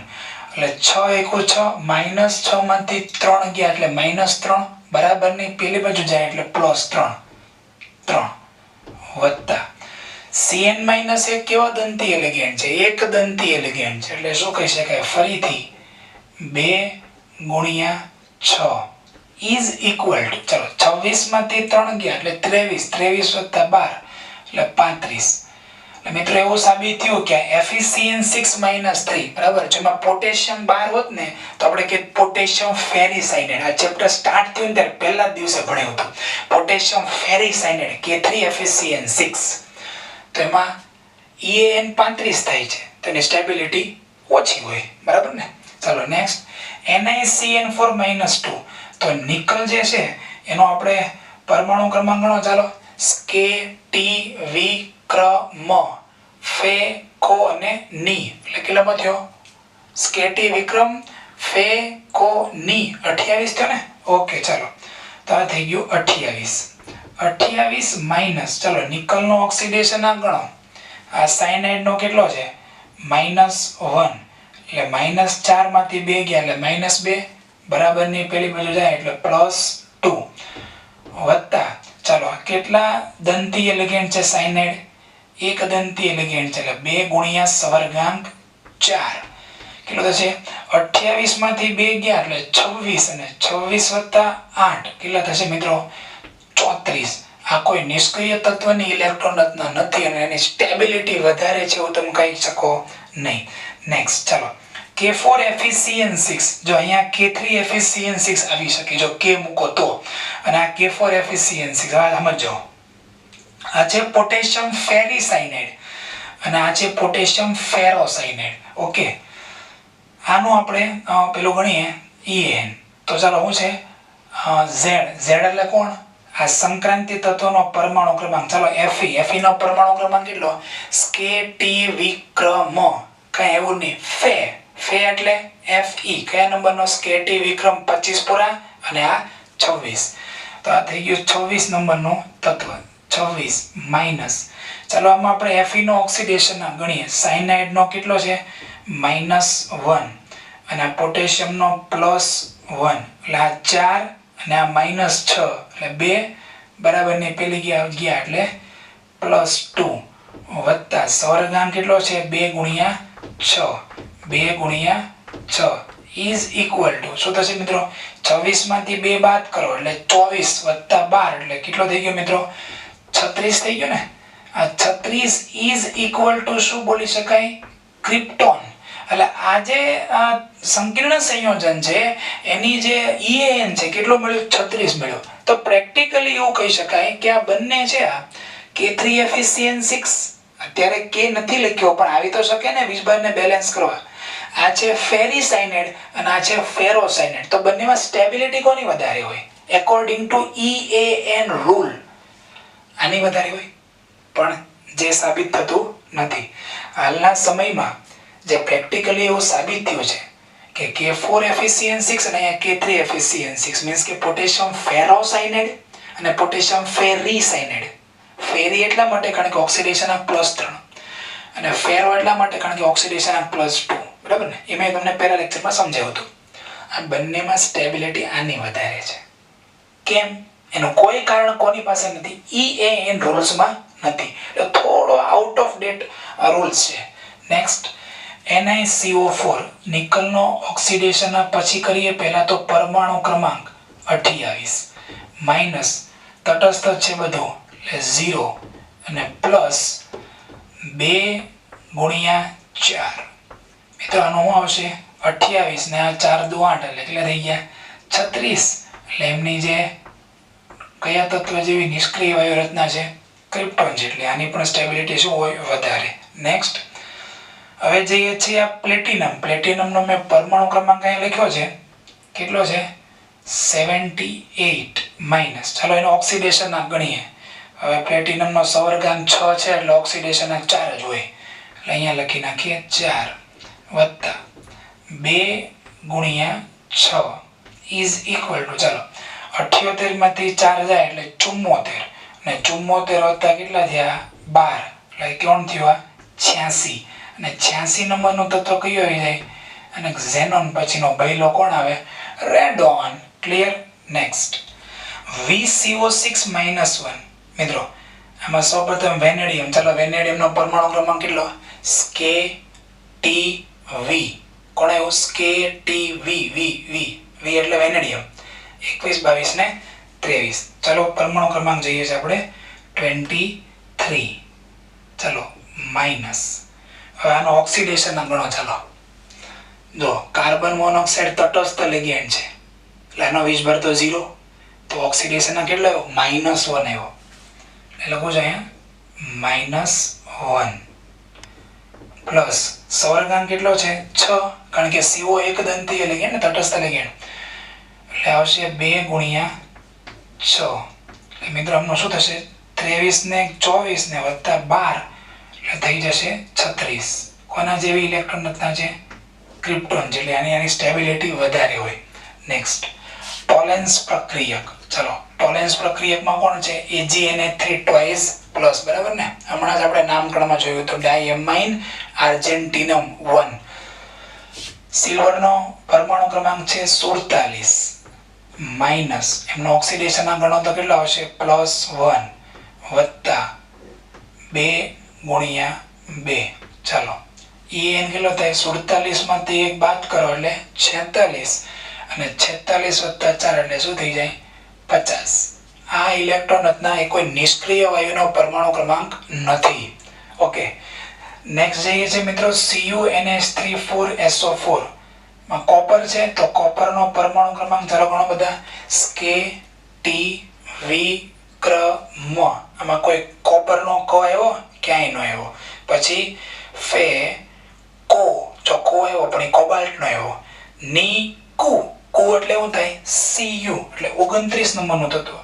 એટલે 6 × 6 -6 માંથી 3 ગયા એટલે -3, બરાબરની પેલી બાજુ જાય એટલે +3 વત્તા CN-1 કેવો દંતીય લિગેન્ડ છે? એક દંતીય લિગેન્ડ છે, એટલે શું કહી શકાય? ફરીથી 2 ગુણ્યા 6 ઇઝ ઇક્વલ ટુ, ચલો 26 માંથી 3 ગયા એટલે 23 વત્તા 12 એટલે 35. એટલે મિત્રો એવું સાબિત થયું કે FeCN6-3, બરાબર, જેમાં પોટેશિયમ 12 હોત ને તો આપણે કે પોટેશિયમ ફેરીસાયનાઇડ. આ ચેપ્ટર સ્ટાર્ટ થયું ને ત્યારે પહેલા જ દિવસે ભણ્યું હતું પોટેશિયમ ફેરીસાયનાઇડ K3FeCN6. તો એમાં EAN 35 થાય છે, તેની સ્ટેબિલિટી ઓછી હોય, બરાબર ને? ચલો નેક્સ્ટ, NiCN4-2. તો નિકલ જે છે એનો આપણે પરમાણુ ક્રમાંક ગણો. ચાલો, K, T, V, ક્રમ, ફે, કો અને ની, એટલે કેટલામાં થયો? K, T, વિક્રમ, ફે, કો, ની, 28 થયો ને? ઓકે, ચાલો, તો આ થઈ ગયું 28 માઈનસ, ચલો નિકલ નો ઓક્સિડેશન આંક ગણો. આ સાયનાઇડ નો કેટલો છે? -1, એટલે -4 માંથી 2 ગયા એટલે -2, બરાબરની પેલી બાજુ જાય એટલે +2 વત્તા, ચાલો કેટલા દંતીય લિગેન્ડ છે સાયનાઇડ? એક દંતીય લિગેન્ડ છે, એટલે 2 ગુણ્યા સ્વર્ગાંક 4 કેટલો થશે? 28 માંથી 2 ગયા એટલે 26, અને 26 વત્તા 8 કેટલા થશે મિત્રો? 34. આ કોઈ નિષ્ક્રિય તત્વની ઇલેક્ટ્રોન રચના નથી, અને એની સ્ટેબિલિટી વધારે છે એવું તમે કહી શકો નહીં. નેક્સ્ટ, ચાલો K4FeCN6. જો અહીંયા K3FeCN6 આવી શકે, જો K મૂકો તો, અને આ K4FeCN6. હવે સમજો, આ છે પોટેશિયમ ફેરીસાયનાઇડ અને આ છે પોટેશિયમ ફેરોસાયનાઇડ. ઓકે, આનું આપણે પેલું ગણીએ EAN. તો ચાલો શું છે? Z એટલે કોણ? આ સંક્રાંતિ તત્વનો પરમાણુ ક્રમાંક. ચાલો Fe નો પરમાણુ ક્રમાંક કેટલો? K, T, વિક્રમ, કઈ એવું નહીં, ફે એટલે Fe. કયા નંબરનો? K, T, વિક્રમ 25 પૂરા, અને આ 26. તો આ થઈ ગયું 26 નંબરનું તત્વ. 26 માઈનસ, ચાલો આમાં આપણે Fe નો ઓક્સિડેશન ગણીએ. સાયનાઇડ નો કેટલો છે? -1, અને આ પોટેશિયમ નો +1, એટલે આ 4 અને આ -6 એટલે 2, બરાબરની પેલી ગયા એટલે +2 વત્તા સ્વર્ગાંક કેટલો છે? 2 ગુણ્યા 6, 2 ગુણ્યા 6 ઇઝ ઇક્વલ ટુ શું થશે મિત્રો? 26 માંથી 2 બાદ કરો એટલે 24 વત્તા 12 એટલે કેટલો થઈ ગયો મિત્રો? 36 થઈ ગયો ને? આ 36 ઇઝ ઇક્વલ ટુ શું બોલી શકાય? ક્રિપ્ટોન. એટલે આ જે સંકીર્ણ સંયોજન છે એની જે EAN છે કેટલો મળ્યો 36 મળ્યો. તો પ્રેક્ટિકલી એવું કહી શકાય કે આ બંને છે આ K3FeCN6 અત્યારે K નથી લખ્યો પણ આવી તો શકે ને વીજભારને બેલેન્સ કરવા. આ છે ફેરીસાઇનેડ અને આ છે ફેરોસાઇનેડ. તો બંનેમાં સ્ટેબિલિટી કોની વધારે હોય એકોર્ડિંગ ટુ EAN રૂલ? આની વધારે હોય, પણ જે સાબિત થતું નથી. હાલના સમયમાં જે પ્રેક્ટિકલી એવું સાબિત થયું છે કે K4FeCN6 અને અહીંયા K3FeCN6 મીન્સ કે પોટેશિયમ ફેરોસાઇનેડ અને પોટેશિયમ ફેરીસાઇનેડ. ફેરી એટલા માટે કારણ કે ઓક્સિડેશન આ +3 અને ફેરો એટલા માટે કારણ કે ઓક્સિડેશન આ +2. બરાબર ને? એ મેં તમને પહેલા લેક્ચરમાં સમજાવ્યું હતું. આ બંનેમાં સ્ટેબિલિટી આની વધારે છે. કેમ? એનું કોઈ કારણ કોની પાસે નથી, EAN રૂલ્સમાં નથી. એટલે થોડો આઉટ ઓફ ડેટ રૂલ્સ છે. નેક્સ્ટ NiCO4 નિકલનો ઓક્સિડેશન પછી કરીએ પહેલા તો પરમાણુ ક્રમાંક 28 માઈનસ તટસ્થ છે બધું એટલે 0 અને પ્લસ 2 ગુણ્યા 4. મિત્રો આનું શું આવશે 28 ને આ 4 દુ 8 એટલે કેટલા થઈ ગયા 36. એટલે એમની જે કયા તત્વ જેવી નિષ્ક્રિય વાયુ રચના છે ક્રિપ્ટોન જેટલી. આની પણ સ્ટેબિલિટી શું હોય વધારે. નેક્સ્ટ હવે જઈએ છીએ આ પ્લેટિનમ. પ્લેટિનમનો મેં પરમાણુ ક્રમાંક અહીં લખ્યો છે કેટલો છે 78 માઈનસ. ચાલો એનો ઓક્સિડેશન આ ગણીએ. હવે પ્લેટિનમનો સવર્ગાંક 6 છે એટલે ઓક્સિડેશન આ 4 જ હોય એટલે અહીંયા લખી નાખીએ 4 વત્તા 2 ગુણ્યા 6 ઇઝ ઇક્વલ ટુ ચાલો 78 માંથી 4 જાય એટલે 74 અને 74 વત્તા કેટલા થયા 12 એટલે કોણ થયો 86 અને 86 નંબરનું તત્વ કયું આવી જાય અને ઝેનોન પછીનો પહેલો કોણ આવે રેડોન. ક્લિયર? Next VCO6 -1. મિત્રો આમાં સૌપ્રથમ વેનેડિયમ. ચાલો વેનેડિયમનો પરમાણુ ક્રમાંક કેટલો KTV. કોણ આવ્યો KTV? V એટલે વેનેડિયમ 21 22 ને 23. ચાલો પરમાણુ ક્રમાંક જોઈએ છે આપણે 23. ચાલો માઈનસ. હવે આનો ઓક્સિડેશન ગણો. ચાલો જો કાર્બન મોનોક્સાઇડ તટસ્થ લિગેન્ડ છે એટલે આનો વીજભાર તો 0 તો ઓક્સિડેશન કેટલો આવ્યો -1 આવ્યો એટલે લખું છું અહીંયા -1 પ્લસ સવર્ગાંક કેટલો છે 6 કારણ કે CO એક દંતીય લિગેન્ડ ને તટસ્થ લિગેન્ડ એટલે આવશે 2 ગુણ્યા 6. એટલે મિત્રો આમનું શું થશે 23 ને 24 ને વત્તા 12 એટલે થઈ જશે 36. કોના જેવી ઇલેક્ટ્રોન રચના છે ક્રિપ્ટોન જેટલી. આની સ્ટેબિલિટી વધારે હોય. નેક્સ્ટ ટોલેન્સ પ્રક્રિયક. ચલો ટોલેન્સ પ્રક્રિયકમાં કોણ છે AgNH3 ટ્વાઇસ પ્લસ. બરાબર ને? હમણાં જ આપણે નામકરણમાં જોયું તો ડાયમાઇન આર્જેન્ટિનમ 1. સિલ્વરનો પરમાણુ ક્રમાંક છે 47 માઈનસ એમનો ઓક્સિડેશન ગણો તો કેટલો આવશે +1 વત્તા 2 ગુણ્યા 2. ચાલો EAN કેટલો થાય 47 માંથી 1 બાદ કરો એટલે 46 અને 46 વત્તા 4 એટલે શું થઈ જાય 50. આ ઇલેક્ટ્રોન રચના એ કોઈ નિષ્ક્રિય વાયુનો પરમાણુ ક્રમાંક નથી. ઓકે નેક્સ્ટ જઈએ છે મિત્રો CuNH3 માં કોપર છે તો કોપરનો પરમાણુ ક્રમાંક ચાલો ઘણો બધા KTV ક્રમ. આમાં કોઈ કોપરનો ક આવ્યો ક્યાંય નો આવ્યો. પછી ફે કો ચોખ્ખો આવ્યો પણ કોબાલ્ટ નો આવ્યો. ની કુ એટલે શું થાય Cu એટલે 29 નંબરનું તત્વ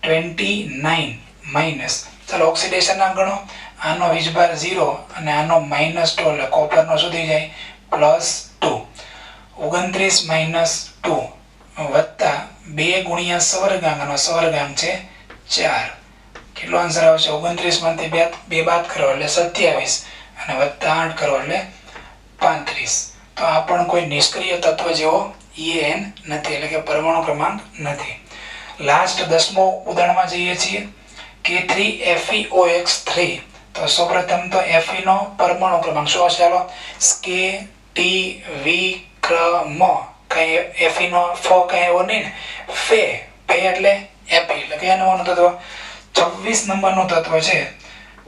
29 માઈનસ. ચાલો ઓક્સિડેશન ના ગણો. આનો વીજભાર 0 અને આનો -2 એટલે કોપરનો શું થઈ જાય +2. 29 માઈનસ 2 વત્તા 2 ગુણ્યા સવર્ગાંક. આનો સવર્ગાંક છે 4. કેટલો આન્સર આવશે 29 માંથી 2 બાદ કરો એટલે 27 અને વત્તા 8 કરો એટલે 35. તો આ પણ કોઈ નિષ્ક્રિય તત્વ જેવો EAN નથી એટલે કે પરમાણુ ક્રમાંક નથી. લાસ્ટ 10મો ઉદાહરણમાં જઈએ છીએ K3FeOX3. તો સૌપ્રથમ તો Fe નો પરમાણુ ક્રમાંક શું હશે ચાલો KTV ક્રમ. કઈ Fe નો ફ કઈ એવો નહીં ને ફે એટલે Fe એટલે કયા નંબરનું તત્વ 26 નંબરનું તત્વ છે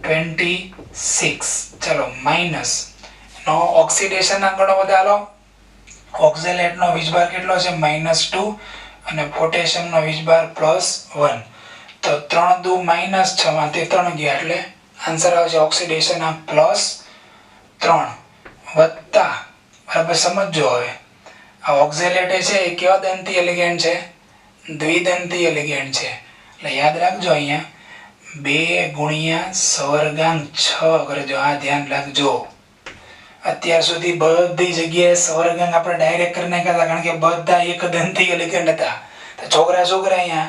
26. ચાલો માઈનસ નો ઓક્સિડેશનના ગણો બધા હાલો. ઓક્ઝેલેટનો વીજભાર કેટલો છે -2 અને પોટેશિયમનો વીજભાર +1. તો 3 દુ -6 માંથી 3 ગયા એટલે આન્સર આવશે ઓક્સિડેશનના +3 વત્તા, બરાબર સમજો હવે આ ઓક્ઝેલેટ છે એ કેવા દંતીય લિગેન્ડ છે? દ્વિદંતીય લિગેન્ડ છે. એટલે યાદ રાખજો અહીંયા 2 ગુણ્યા સવર્ગાંક 6 કરજો. આ ધ્યાન રાખજો. અત્યાર સુધી બધી જગ્યાએ સવર્ગાંક આપણે ડાયરેક્ટ કરી નાખ્યા હતા કારણ કે બધા એક દંતીય લિગેન્ડ હતા. તો છોકરા અહીંયા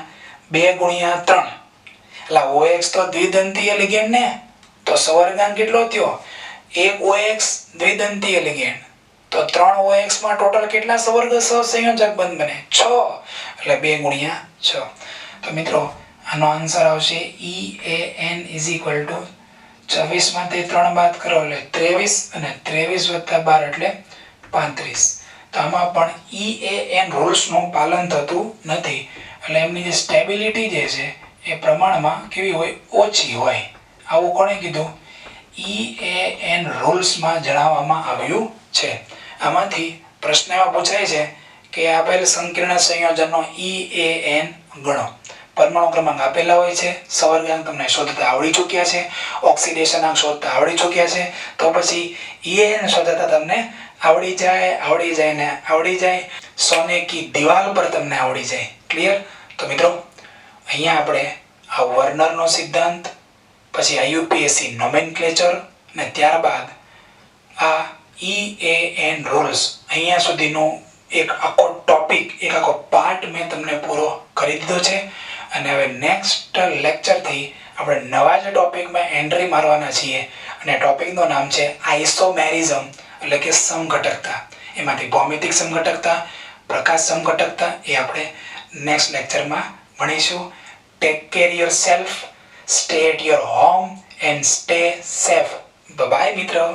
2 ગુણ્યા 3 એટલે OX તો દ્વિદંતીય લિગેન્ડ ને, તો સવર્ગાંક કેટલો થયો? 1 OX દ્વિદંતીય લિગેન્ડ, તો 3 OX માં ટોટલ કેટલા સવર્ગ સહસંયોજક બંધ બને? 6. એટલે 2 ગુણ્યા 6. તો મિત્રો આનો આન્સર આવશે EAN = 24 માંથી 3 બાદ કરો એટલે 23 અને 23 + 12 એટલે 35. તો આમાં પણ EAN રૂલ્સનું પાલન થતું નથી. એટલે એમની જે સ્ટેબિલિટી જે છે એ પ્રમાણમાં કેવી હોય? ઓછી હોય. આવું કોણે કીધું? EAN રૂલ્સમાં જણાવવામાં આવ્યું છે. આમાંથી પ્રશ્ન એવા પૂછાય છે કે આપેલ સંકીર્ણ સંયોજનનો EAN ગણો. પરમાણુ ક્રમાંક આપેલા હોય છે, સવર્ગાંક તમને શોધતા આવડી ચૂક્યા છે, ઓક્સિડેશનાંક શોધતા આવડી ચૂક્યા છે, તો પછી EAN શોધતા તમને આવડી જાય. સોને કી દિવાલ પર તમને આવડી જાય. ક્લિયર? તો મિત્રો અહીંયા આપણે આ વર્નરનો સિદ્ધાંત, પછી IUPAC નોમેનક્લેચર અને ત્યારબાદ આ EAN રૂલ્સ, અહીંયા સુધીનો એક આખો ટોપિક, એક આખો પાર્ટ મેં તમને પૂરો કરી દીધો છે. અને હવે નેક્સ્ટ લેક્ચરથી આપણે નવા જ ટોપિકમાં એન્ટ્રી મારવાના છીએ અને ટોપિકનું નામ છે આઇસોમેરિઝમ, એટલે કે સમઘટકતા. એમાંથી ભૌમિતિક સમઘટકતા, પ્રકાશ સમઘટકતા એ આપણે નેક્સ્ટ લેક્ચરમાં ભણીશું. Take care yourself, stay at your home and stay safe. Bye મિત્રો.